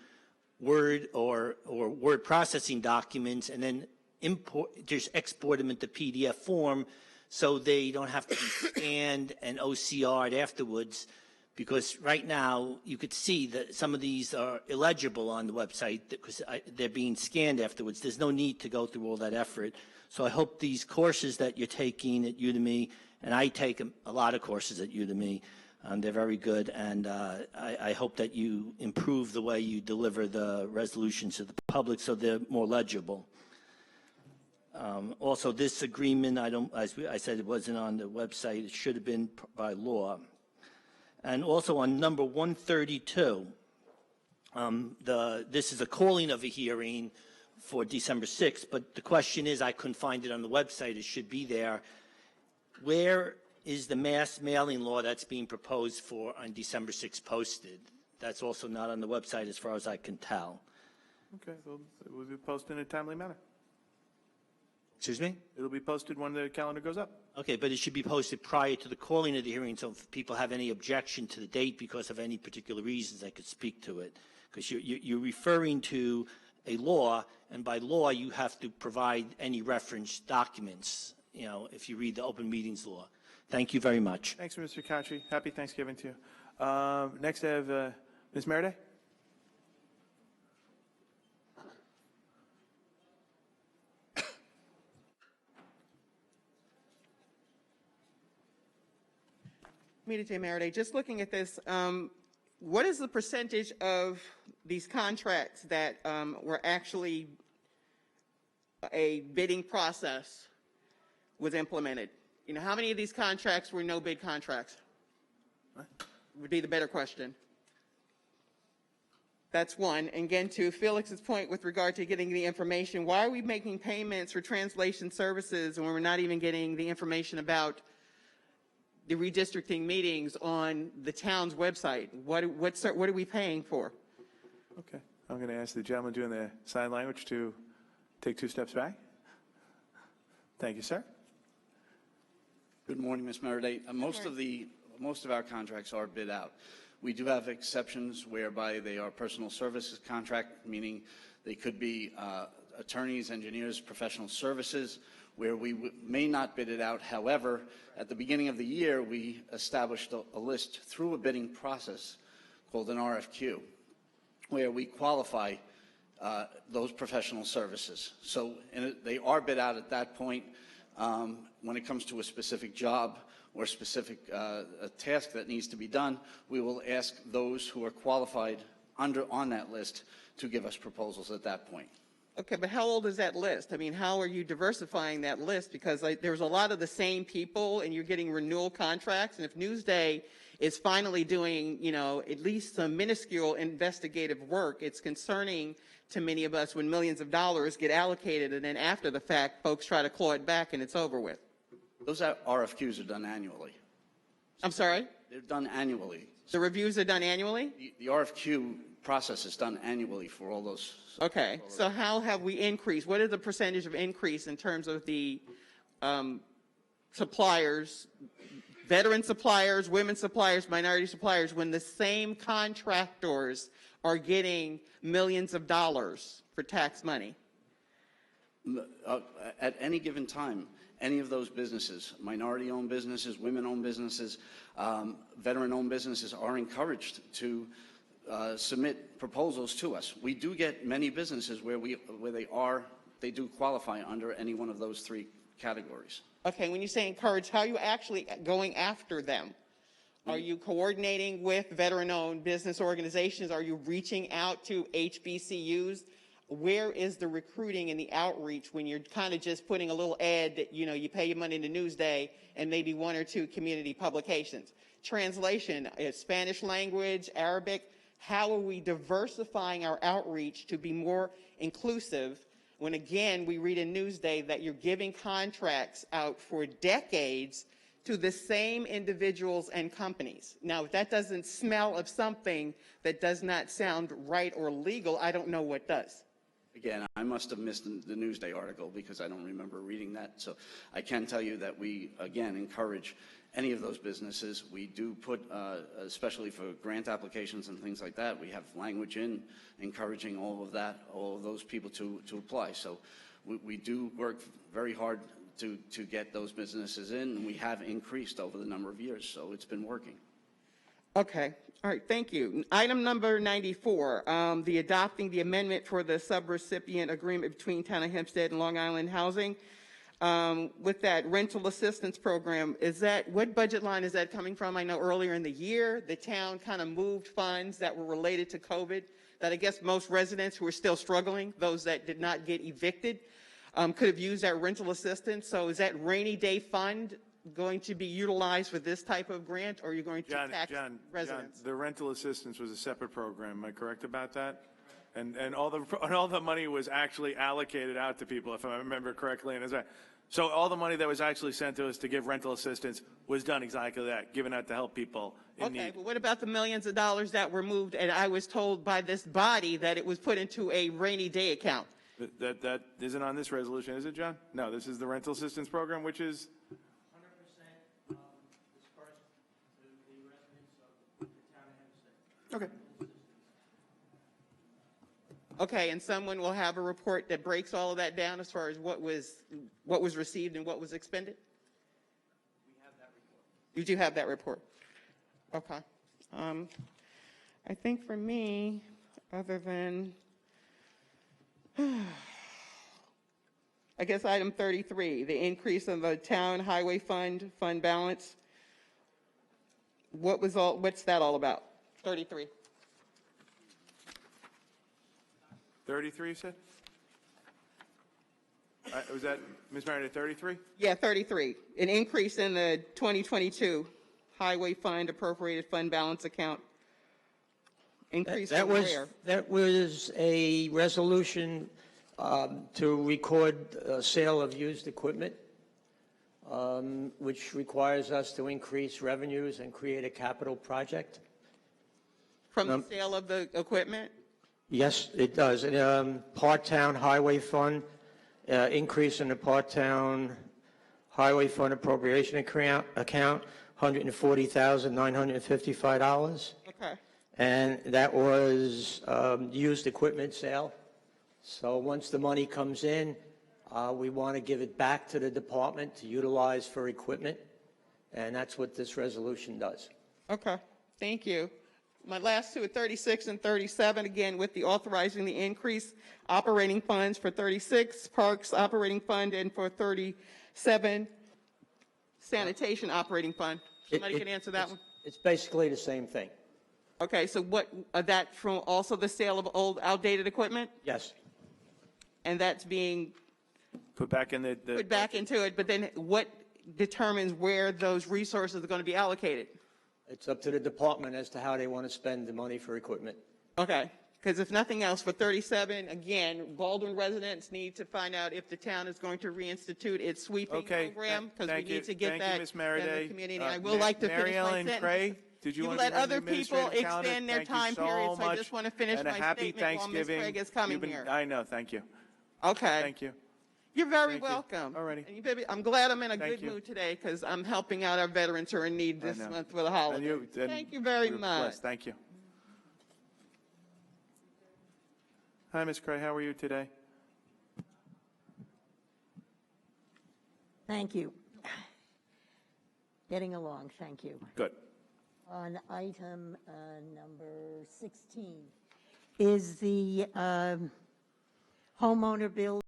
Word or word processing documents, and then export them into PDF form, so they don't have to be scanned and OCR'd afterwards. Because right now, you could see that some of these are illegible on the website because they're being scanned afterwards. There's no need to go through all that effort. So I hope these courses that you're taking at Udemy, and I take a lot of courses at Udemy, they're very good, and I hope that you improve the way you deliver the resolutions to the public so they're more legible. Also, this agreement, as I said, it wasn't on the website. It should have been by law. And also on number 132, this is a calling of a hearing for December 6th, but the question is, I couldn't find it on the website. It should be there. Where is the mass mailing law that's being proposed for on December 6th posted? That's also not on the website as far as I can tell. Okay, well, it will be posted in a timely manner. Excuse me? It'll be posted when the calendar goes up. Okay, but it should be posted prior to the calling of the hearing, so if people have any objection to the date because of any particular reasons, I could speak to it. Because you're referring to a law, and by law, you have to provide any reference documents, you know, if you read the open meetings law. Thank you very much. Thanks, Mr. Kachi. Happy Thanksgiving to you. Next, I have Ms. Meredith. Meeta J. Maraday, just looking at this, what is the percentage of these contracts that were actually a bidding process was implemented? You know, how many of these contracts were no bid contracts? What? Would be the better question. That's one. And again, to Felix's point with regard to getting the information, why are we making payments for translation services when we're not even getting the information about the redistricting meetings on the town's website? What are we paying for? Okay. I'm going to ask the gentleman doing the sign language to take 2 steps back. Thank you, sir. Good morning, Ms. Meredith. Most of our contracts are bid out. We do have exceptions whereby they are personal services contract, meaning they could be attorneys, engineers, professional services, where we may not bid it out. However, at the beginning of the year, we established a list through a bidding process called an RFQ, where we qualify those professional services. So they are bid out at that point. When it comes to a specific job or specific a task that needs to be done, we will ask those who are qualified on that list to give us proposals at that point. Okay, but how old is that list? I mean, how are you diversifying that list? Because there's a lot of the same people and you're getting renewal contracts. And if Newsday is finally doing, you know, at least some minuscule investigative work, it's concerning to many of us when millions of dollars get allocated and then after the fact, folks try to claw it back and it's over with. Those RFQs are done annually. I'm sorry? They're done annually. The reviews are done annually? The RFQ process is done annually for all those. Okay, so how have we increased? What is the percentage of increase in terms of the suppliers, veteran suppliers, women suppliers, minority suppliers, when the same contractors are getting millions of dollars for tax money? At any given time, any of those businesses, minority-owned businesses, women-owned businesses, veteran-owned businesses are encouraged to submit proposals to us. We do get many businesses where they do qualify under any one of those 3 categories. Okay, when you say encourage, how are you actually going after them? Are you coordinating with veteran-owned business organizations? Are you reaching out to HBCUs? Where is the recruiting and the outreach when you're kind of just putting a little ad that, you know, you pay your money to Newsday and maybe 1 or 2 community publications? Translation, Spanish language, Arabic. How are we diversifying our outreach to be more inclusive when, again, we read in Newsday that you're giving contracts out for decades to the same individuals and companies? Now, if that doesn't smell of something that does not sound right or legal, I don't know what does. Again, I must have missed the Newsday article because I don't remember reading that. So I can tell you that we, again, encourage any of those businesses. We do put, especially for grant applications and things like that, we have language in encouraging all of those people to apply. So we do work very hard to get those businesses in, and we have increased over the number of years. So it's been working. Okay. All right. Thank you. Item number 94, the adopting the amendment for the subrecipient agreement between Town of Hempstead and Long Island Housing. With that rental assistance program, what budget line is that coming from? I know earlier in the year, the town kind of moved funds that were related to COVID that I guess most residents who are still struggling, those that did not get evicted, could have used that rental assistance. So is that rainy day fund going to be utilized for this type of grant, or are you going to tax residents? John, the rental assistance was a separate program. Am I correct about that? And all the money was actually allocated out to people, if I remember correctly. And So all the money that was actually sent to us to give rental assistance was done exactly that, given out to help people in Okay, need. but what about the millions of dollars that were moved, and I was told by this body that it was put into a rainy day account? That isn't on this resolution, is it, John? No, this is the rental assistance program, which is, 100% dispersed to the residents of the town of Hempstead. okay. Okay, and someone will have a report that breaks all of that down as far as what was received and what was expended? We have that report. You do have that report? Okay. I think for me, other than, I guess item 33, the increase in the town highway fund balance. What's that all about? 33. 33, you said? Was that, Ms. Meredith, 33? Yeah, 33. An increase in the 2022 highway fund appropriated fund balance account. Increase That from was where? that was a resolution to record sale of used equipment, which requires us to increase revenues and create a capital project. From the sale of the equipment? Yes, it does. Part-town highway fund, increase in the part-town highway fund appropriation account, $140,955. Okay. And that was used equipment sale. So once the money comes in, we want to give it back to the department to utilize for equipment. And that's what this resolution does. Okay, thank you. My last two are 36 and 37, again, with the authorizing the increase operating funds for 36, parks operating fund, and for 37, sanitation operating fund. Somebody can answer that one? It's basically the same thing. Okay, so what, that from also the sale of old outdated equipment? Yes. And that's being Put back in the put back into it, but then what determines where those resources are going to be allocated? It's up to the department as to how they want to spend the money for equipment. Okay, because if nothing else, for 37, again, Baldwin residents need to find out if the town is going to reinstitute its sweeping program, because we need to get that Ms. in the Meredith. community. I will like to finish Mary my Ellen sentence. Cray, did you You want let to be other on the people administrative calendar? extend their Thank you time so period, so I much. just want to finish And a my happy statement while Ms. Thanksgiving. Craig is coming You've been- here. I know, thank you. Okay. Thank you. You're very Thank you. welcome. Alrighty. And you baby, I'm glad I'm in a Thank good you. mood today because I'm helping out our veterans who are in need this know. month for the holidays. And Thank you very we're much. blessed. Thank you. Hi, Ms. Cray, how are you today? Thank you. Getting along, thank you. Good. On item number 16, is the homeowner build,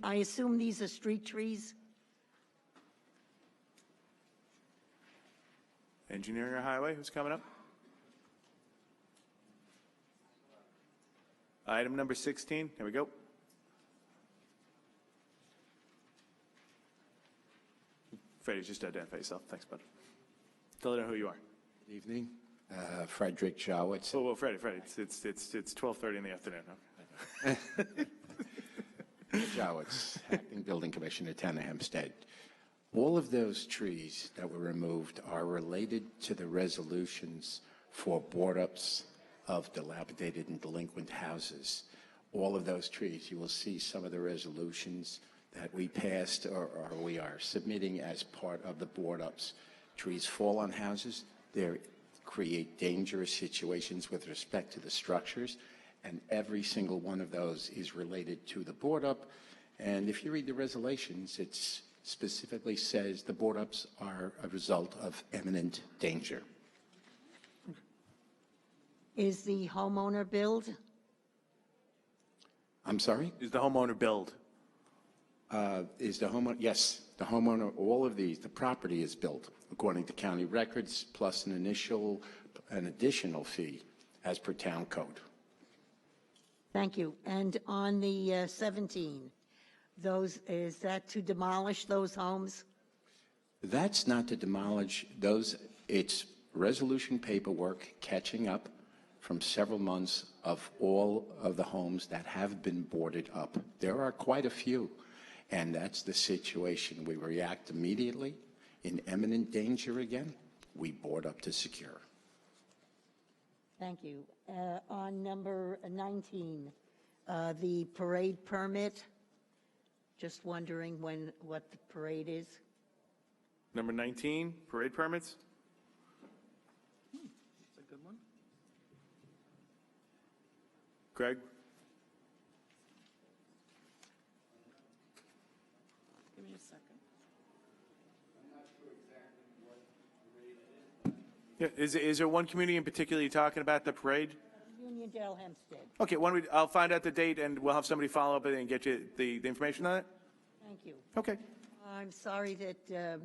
I assume these are street trees? Engineering or highway, who's coming up? Item number 16, here we go. Freddie, just identify yourself. Thanks, bud. Tell them who you are. Good evening. Frederick Jowitz. Oh, well, Freddie, it's 12:30 in the afternoon. Okay. Jowitz, Acting Building Commissioner, Town of Hempstead. All of those trees that were removed are related to the resolutions for board-ups of dilapidated and delinquent houses. All of those trees, you will see some of the resolutions that we passed or we are submitting as part of the board-ups. Trees fall on houses, they create dangerous situations with respect to the structures, and every single one of those is related to the board-up. And if you read the resolutions, it specifically says the board-ups are a result of imminent danger. Is the homeowner build? I'm sorry? Is the homeowner build? Is the homeowner, yes, the homeowner, all of these, the property is built according to county records, plus an additional fee as per town code. Thank you. And on the 17, is that to demolish those homes? That's not to demolish those, it's resolution paperwork catching up from several months of all of the homes that have been boarded up. There are quite a few. And that's the situation. We react immediately. In imminent danger again, we board up to secure. Thank you. On number 19, the parade permit, just wondering what the parade is. Number 19, parade permits. That's a good one. Greg? Give me a second. Yeah, is there one community in particular you're talking about, the parade? Uniondale Hempstead. Okay, I'll find out the date and we'll have somebody follow up and get you the information on it. Thank you. Okay. I'm sorry that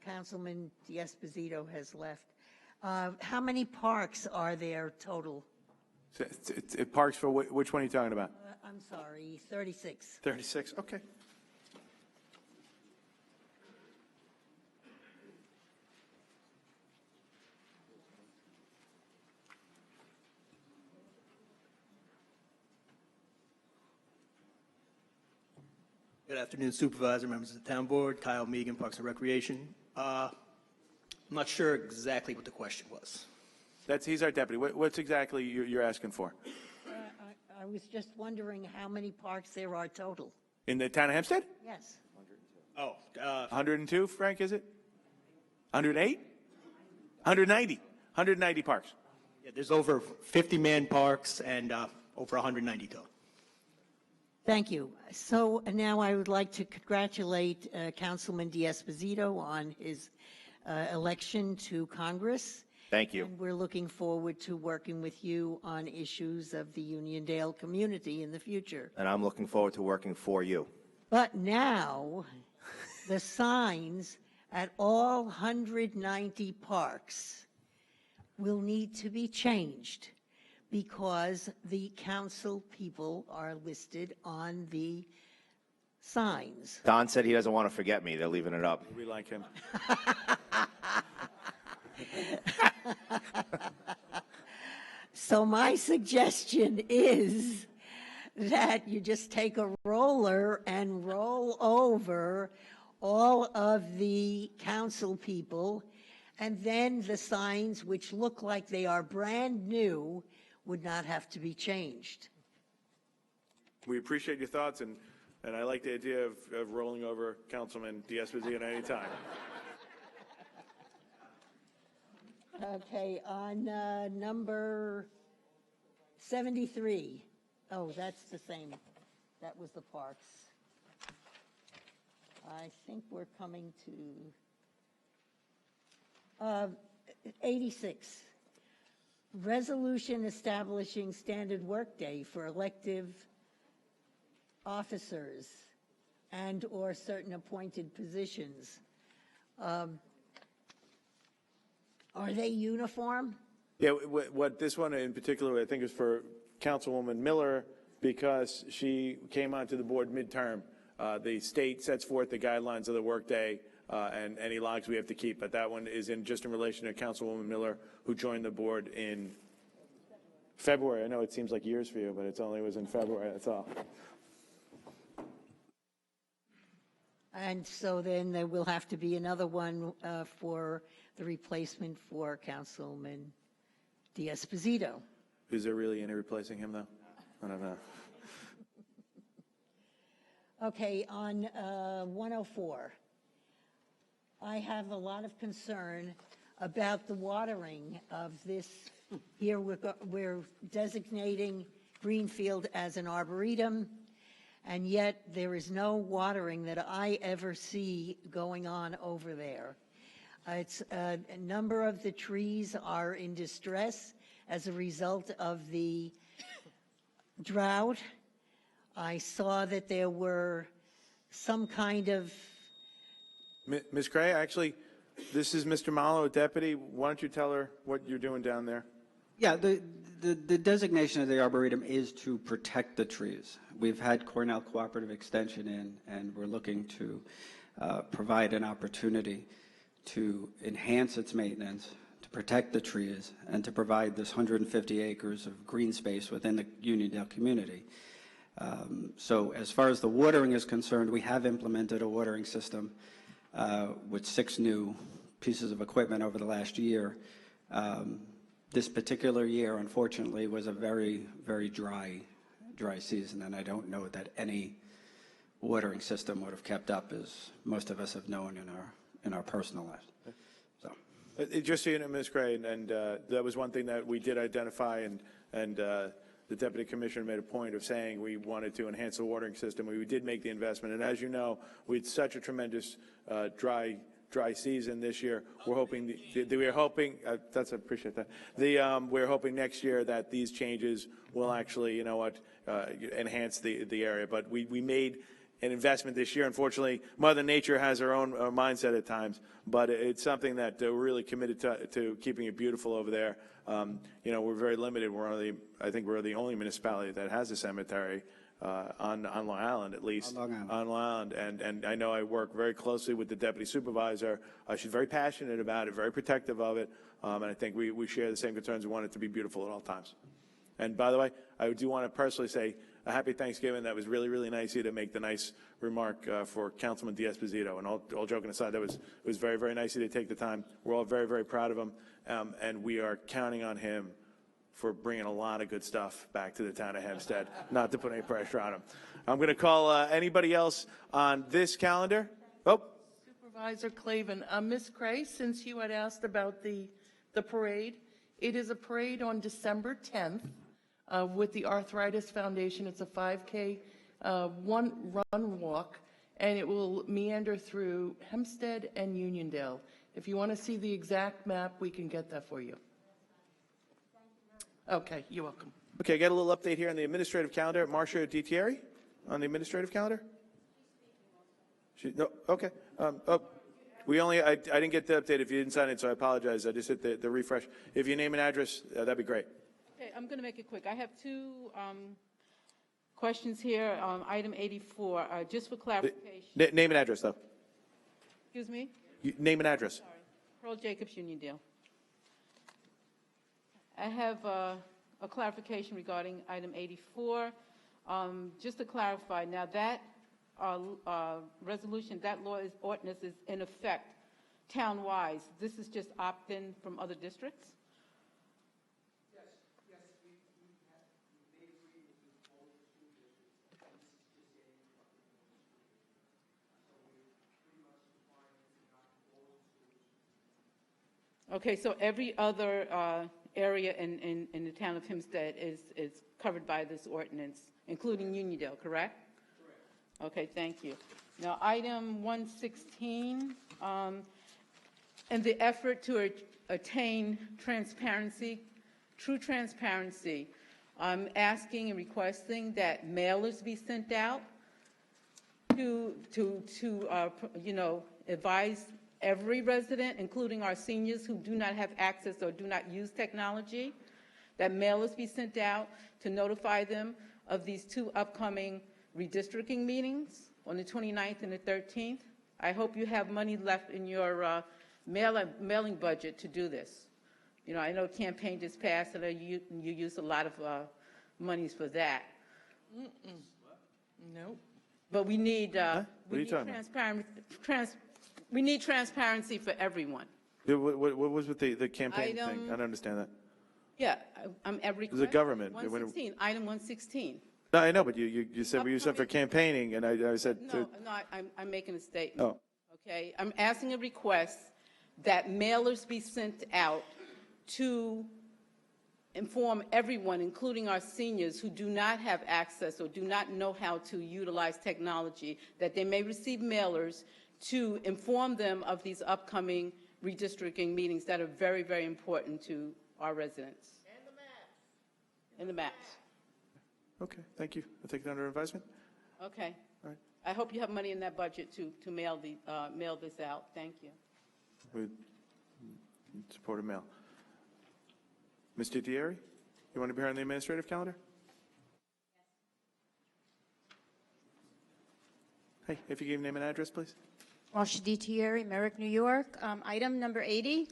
Councilman D'Esposito has left. How many parks are there total? It parks for which one are you talking about? I'm sorry, 36. 36, okay. Good afternoon, Supervisor, members of the Town Board. Kyle Megan, Parks and Recreation. I'm not sure exactly what the question was. He's our deputy. What's exactly you're asking for? I was just wondering how many parks there are total. In the town of Hempstead? Yes. 102, Frank, is it? 108? 190. 190 parks. Yeah, there's over 50 man parks and over 190 total. Thank you. So now I would like to congratulate Councilman D'Esposito on his election to Congress. Thank you. And we're looking forward to working with you on issues of the Uniondale community in the future. And I'm looking forward to working for you. But now, the signs at all 190 parks will need to be changed because the council people are listed on the signs. Don said he doesn't want to forget me. They're leaving it up. We like him. So my suggestion is that you just take a roller and roll over all of the council people, and then the signs, which look like they are brand new, would not have to be changed. We appreciate your thoughts, and I like the idea of rolling over Councilman D'Esposito at any time. Okay, on number 73. Oh, that's the same. That was the parks. I think we're coming to 86. Resolution establishing standard workday for elective officers and or certain appointed positions. Are they uniform? Yeah, what this one in particular, I think, is for Councilwoman Miller because she came onto the board midterm. The state sets forth the guidelines of the workday and any logs we have to keep, but that one is just in relation to Councilwoman Miller, who joined the board in February. I know it seems like years for you, but it only was in February, that's all. And so then there will have to be another one for the replacement for Councilman D'Esposito. Is there really any replacing him, though? I don't know. Okay, on 104, I have a lot of concern about the watering of this. Here we're designating Greenfield as an arboretum, and yet there is no watering that I ever see going on over there. It's a number of the trees are in distress as a result of the drought. I saw that there were some kind of... Ms. Cray, actually, this is Mr. Malo, a deputy. Why don't you tell her what you're doing down there? Yeah, the designation of the Arboretum is to protect the trees. We've had Cornell Cooperative Extension in, and we're looking to provide an opportunity to enhance its maintenance, to protect the trees, and to provide this 150 acres of green space within the Uniondale community. So as far as the watering is concerned, we have implemented a watering system with 6 new pieces of equipment over the last year. This particular year, unfortunately, was a very, very dry season, and I don't know that any watering system would have kept up, as most of us have known in our personal lives. So, Just so you know, Ms. Gray, and that was one thing that we did identify, and the Deputy Commissioner made a point of saying we wanted to enhance the watering system. We did make the investment, and as you know, we had such a tremendous dry season this year. We're hoping, we're hoping, I appreciate that. We're hoping next year that these changes will actually, you know what, enhance the area. But we made an investment this year. Unfortunately, Mother Nature has her own mindset at times, but it's something that we're really committed to keeping it beautiful over there. You know, we're very limited. I think we're the only municipality that has a cemetery on Long Island, at least. On Long Island. And I know I work very closely with the deputy supervisor. She's very passionate about it, very protective of it. And I think we share the same concerns. We want it to be beautiful at all times. And by the way, I do want to personally say a happy Thanksgiving. That was really, really nice of you to make the nice remark for Councilman D'Esposito. And all joking aside, it was very, very nice of you to take the time. We're all very, very proud of him. And we are counting on him for bringing a lot of good stuff back to the town of Hempstead, not to put any pressure on him. I'm going to call anybody else on this calendar. Oh. Supervisor Clavin, Ms. Gray, since you had asked about the parade, it is a parade on December 10th with the Arthritis Foundation. It's a 5K run walk, and it will meander through Hempstead and Uniondale. If you want to see the exact map, we can get that for you. Okay, you're welcome. Okay, I got a little update here on the administrative calendar. Marcia DiTieri on the administrative calendar. No, okay. I didn't get the update if you didn't sign it, so I apologize. I just hit the refresh. If you name an address, that'd be great. Okay, I'm going to make it quick. I have 2 questions here. Item 84, just for clarification. Name an address, though. Excuse me? Name an address. Sorry. Pearl Jacobs, Uniondale. I have a clarification regarding item 84. Just to clarify, now that resolution, that law ordinance is in effect town-wide. This is just opt-in from other districts? Yes, we made agreement with all the school districts. So we're pretty much compliant not all schools. Okay, so every other area in the town of Hempstead is covered by this ordinance, including Uniondale, correct? Correct. Okay, thank you. Now, item 116, in the effort to attain transparency, true transparency, I'm asking and requesting that mailers be sent out to advise every resident, including our seniors who do not have access or do not use technology, that mailers be sent out to notify them of these 2 upcoming redistricting meetings on the 29th and the 13th. I hope you have money left in your mailing budget to do this. You know, I know campaign just passed, and you used a lot of monies for that. Nope. But we need transparency. We need transparency for everyone. What was with the campaign thing? I don't understand that. Yeah, I'm every. It's a government. 116, item 116. No, I know, but you said we used it for campaigning, and I said. No, I'm making a statement. Oh. Okay, I'm asking a request that mailers be sent out to inform everyone, including our seniors who do not have access or do not know how to utilize technology, that they may receive mailers to inform them of these upcoming redistricting meetings that are very, very important to our residents. And the maps. Okay, thank you. I'll take it under advisement. Okay. All right. I hope you have money in that budget to mail this out. Thank you. We support a mail. Ms. DiTieri, you want to be here on the administrative calendar? Hey, if you give name and address, please. Marcia DiTieri, Merrick, New York. Item number 80,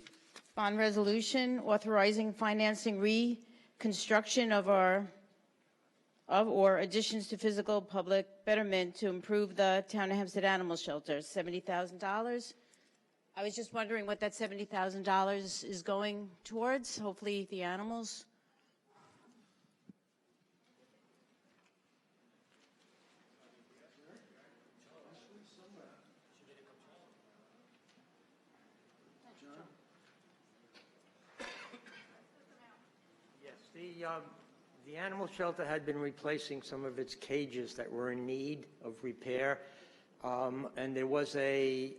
bond resolution authorizing financing reconstruction of our or additions to physical public betterment to improve the Town of Hempstead Animal Shelter, $70,000. I was just wondering what that $70,000 is going towards, hopefully the animals. Yes, the animal shelter had been replacing some of its cages that were in need of repair, and there was a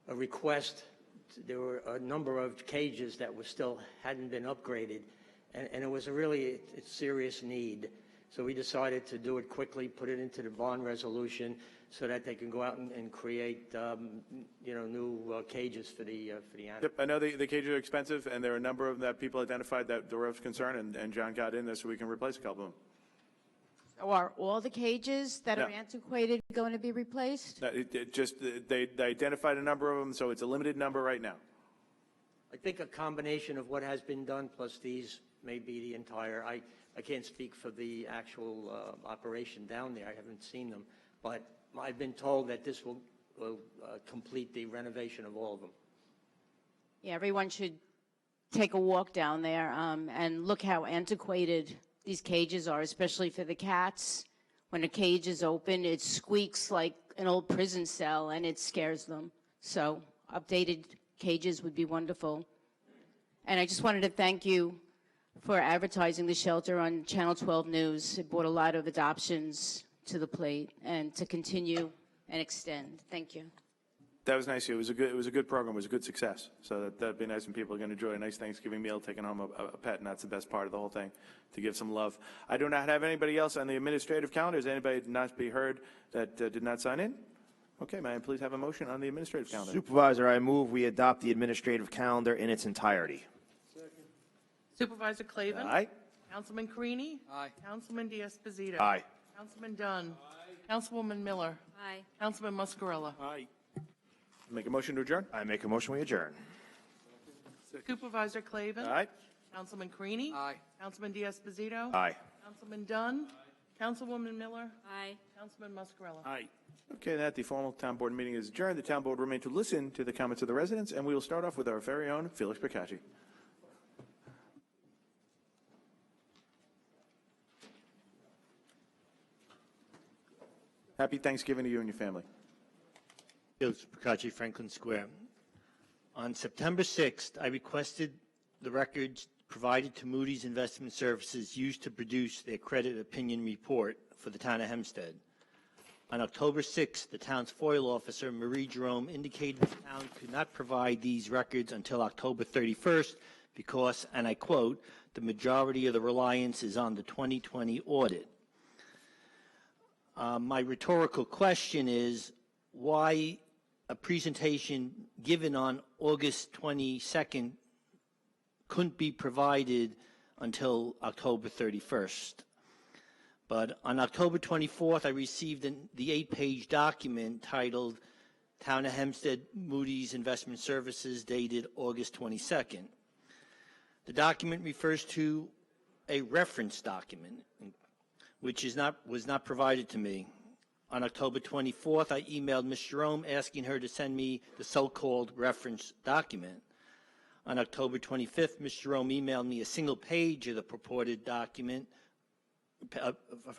request. There were a number of cages that hadn't been upgraded, and it was a serious need. So we decided to do it quickly, put it into the bond resolution, so that they can go out and create, new cages for the animals. Yep, I know the cages are expensive, and there are a number of them that people identified that were of concern, and John got in there so we can replace a couple of them. So are all the cages that are No. antiquated going to be replaced? No, they identified a number of them, so it's a limited number right now. I think a combination of what has been done plus these may be the entire. I can't speak for the actual operation down there. I haven't seen them, but I've been told that this will complete the renovation of all of them. Yeah, everyone should take a walk down there and look how antiquated these cages are, especially for the cats. When a cage is open, it squeaks like an old prison cell, and it scares them. So updated cages would be wonderful. And I just wanted to thank you for advertising the shelter on Channel 12 News. It brought a lot of adoptions to the plate, and to continue and extend. Thank you. That was nice. It was a good program. It was a good success. So that'd be nice when people are going to enjoy a nice Thanksgiving meal, taking home a pet, and that's the best part of the whole thing, to give some love. I do not have anybody else on the administrative calendar. Is anybody not be heard that did not sign in? Okay, may I please have a motion on the administrative calendar? Supervisor, I move we adopt the administrative calendar in its entirety. Supervisor Clavin? Aye. Councilman Carini? Aye. Councilman D'Esposito? Aye. Councilman Dunn? Aye. Councilwoman Miller? Aye. Councilman Muscarella? Aye. Make a motion to adjourn? I make a motion we adjourn. Supervisor Clavin? Aye. Councilman Carini? Aye. Councilman D'Esposito? Aye. Councilman Dunn? Councilwoman Miller? Aye. Councilman Muscarella? Aye. Okay, that the formal town board meeting is adjourned. The town board will remain to listen to the comments of the residents, and we will start off with our very own Felix Percacci. Happy Thanksgiving to you and your family. Felix Percacci, Franklin Square. On September 6th, I requested the records provided to Moody's Investment Services used to produce their credit opinion report for the town of Hempstead. On October 6th, the town's FOIL officer, Marie Jerome, indicated the town could not provide these records until October 31st because, and I quote, the majority of the reliance is on the 2020 audit. My rhetorical question is, why a presentation given on August 22nd couldn't be provided until October 31st? But on October 24th, I received the 8-page document titled Town of Hempstead Moody's Investment Services, dated August 22nd. The document refers to a reference document, which was not provided to me. On October 24th, I emailed Ms. Jerome asking her to send me the so-called reference document. On October 25th, Ms. Jerome emailed me a single page of the purported document,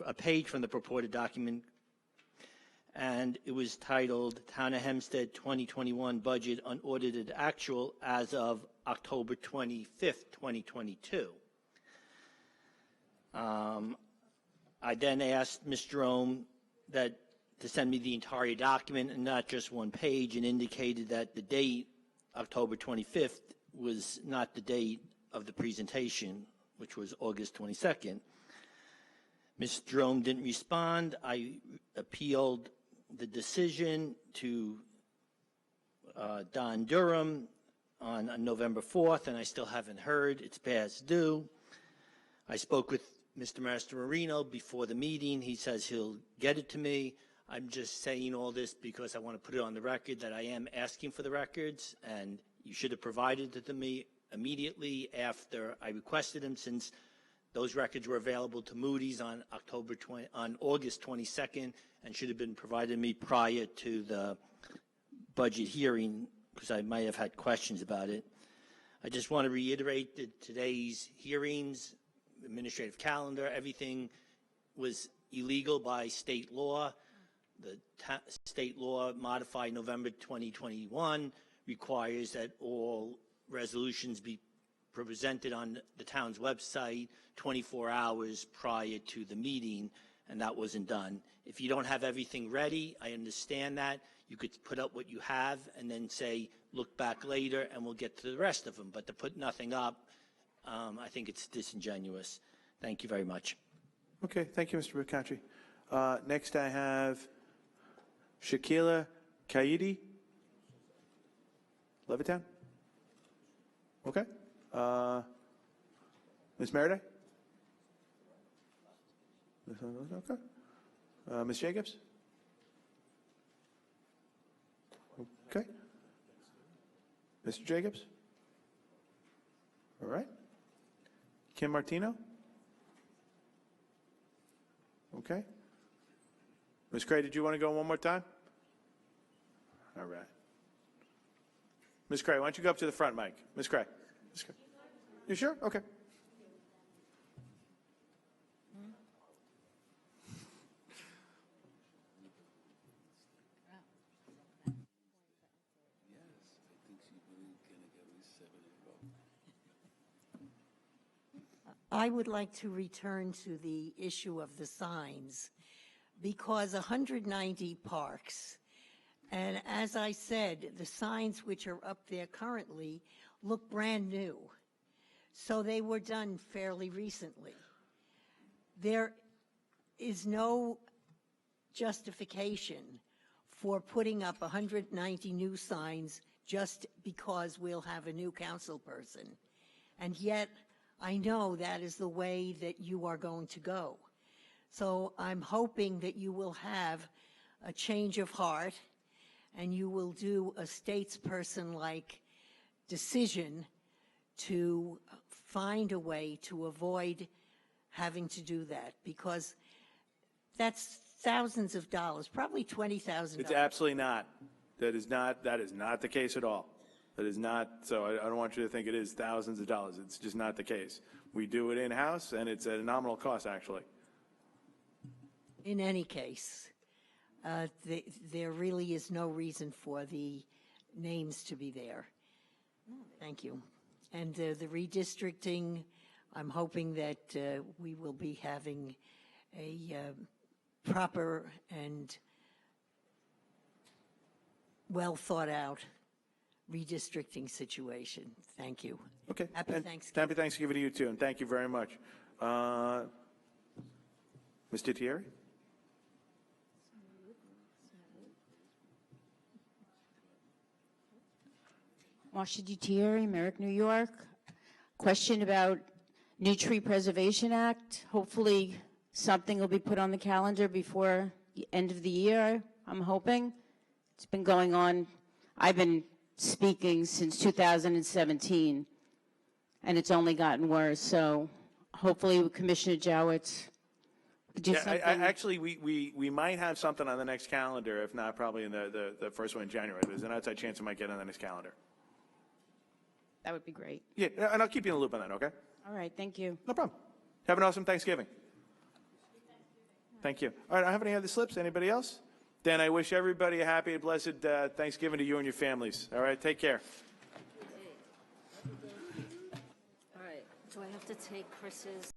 a page from the purported document, and it was titled Town of Hempstead 2021 Budget Unaudited Actual as of October 25th, 2022. I then asked Ms. Jerome to send me the entire document and not just one page, and indicated that the date, October 25th, was not the date of the presentation, which was August 22nd. Ms. Jerome didn't respond. I appealed the decision to Don Durham on November 4th, and I still haven't heard. It's past due. I spoke with Mr. Mastromarino before the meeting. He says he'll get it to me. I'm just saying all this because I want to put it on the record that I am asking for the records, and you should have provided it to me immediately after I requested them, since Those records were available to Moody's on August 22nd and should have been provided to me prior to the budget hearing because I might have had questions about it. I just want to reiterate that today's hearings, administrative calendar, everything was illegal by state law. The state law modified November 2021 requires that all resolutions be presented on the town's website 24 hours prior to the meeting, and that wasn't done. If you don't have everything ready, I understand that. You could put up what you have and then say, look back later and we'll get to the rest of them. But to put nothing up, I think it's disingenuous. Thank you very much. Okay, thank you, Mr. Bacacci. Next I have Shakila Kaidi, Levittown. Okay. Ms. Merida? Okay. Ms. Jacobs? Okay. Mr. Jacobs? All right. Kim Martino? Okay. Ms. Cray, did you want to go one more time? All right. Ms. Cray, why don't you go up to the front mic? Ms. Cray. Ms. Cray. You sure? Okay. I would like to return to the issue of the signs because 190 parks, and as I said, the signs which are up there currently look brand new. So they were done fairly recently. There is no justification for putting up 190 new signs just because we'll have a new council person. And yet, I know that is the way that you are going to go. So I'm hoping that you will have a change of heart and you will do a statesperson-like decision to find a way to avoid having to do that, because that's thousands of dollars, probably $20,000. It's absolutely not. That is not the case at all. That is not, so I don't want you to think it is thousands of dollars. It's just not the case. We do it in-house, and it's at a nominal cost, actually. In any case, there really is no reason for the names to be there. Thank you. And the redistricting, I'm hoping that we will be having a proper and well thought out redistricting situation. Thank you. Okay. Happy And Thanksgiving. Happy Thanksgiving to you, too, and thank you very much. Mr. Thierry? Marsha Thierry, Merrick, New York. Question about New Tree Preservation Act. Hopefully something will be put on the calendar before the end of the year, I'm hoping. It's been going on. I've been speaking since 2017, and it's only gotten worse. So hopefully with Commissioner Jowett could do something. Actually, we might have something on the next calendar, if not probably in the first one in January. There's an outside chance it might get on the next calendar. That would be great. Yeah, and I'll keep you in the loop on that, okay? All right, thank you. No problem. Have an awesome Thanksgiving. Thank you. All right, I don't have any other slips. Anybody else? Then I wish everybody a happy and blessed Thanksgiving to you and your families. All right, take care. All right, do I have to take Chris's?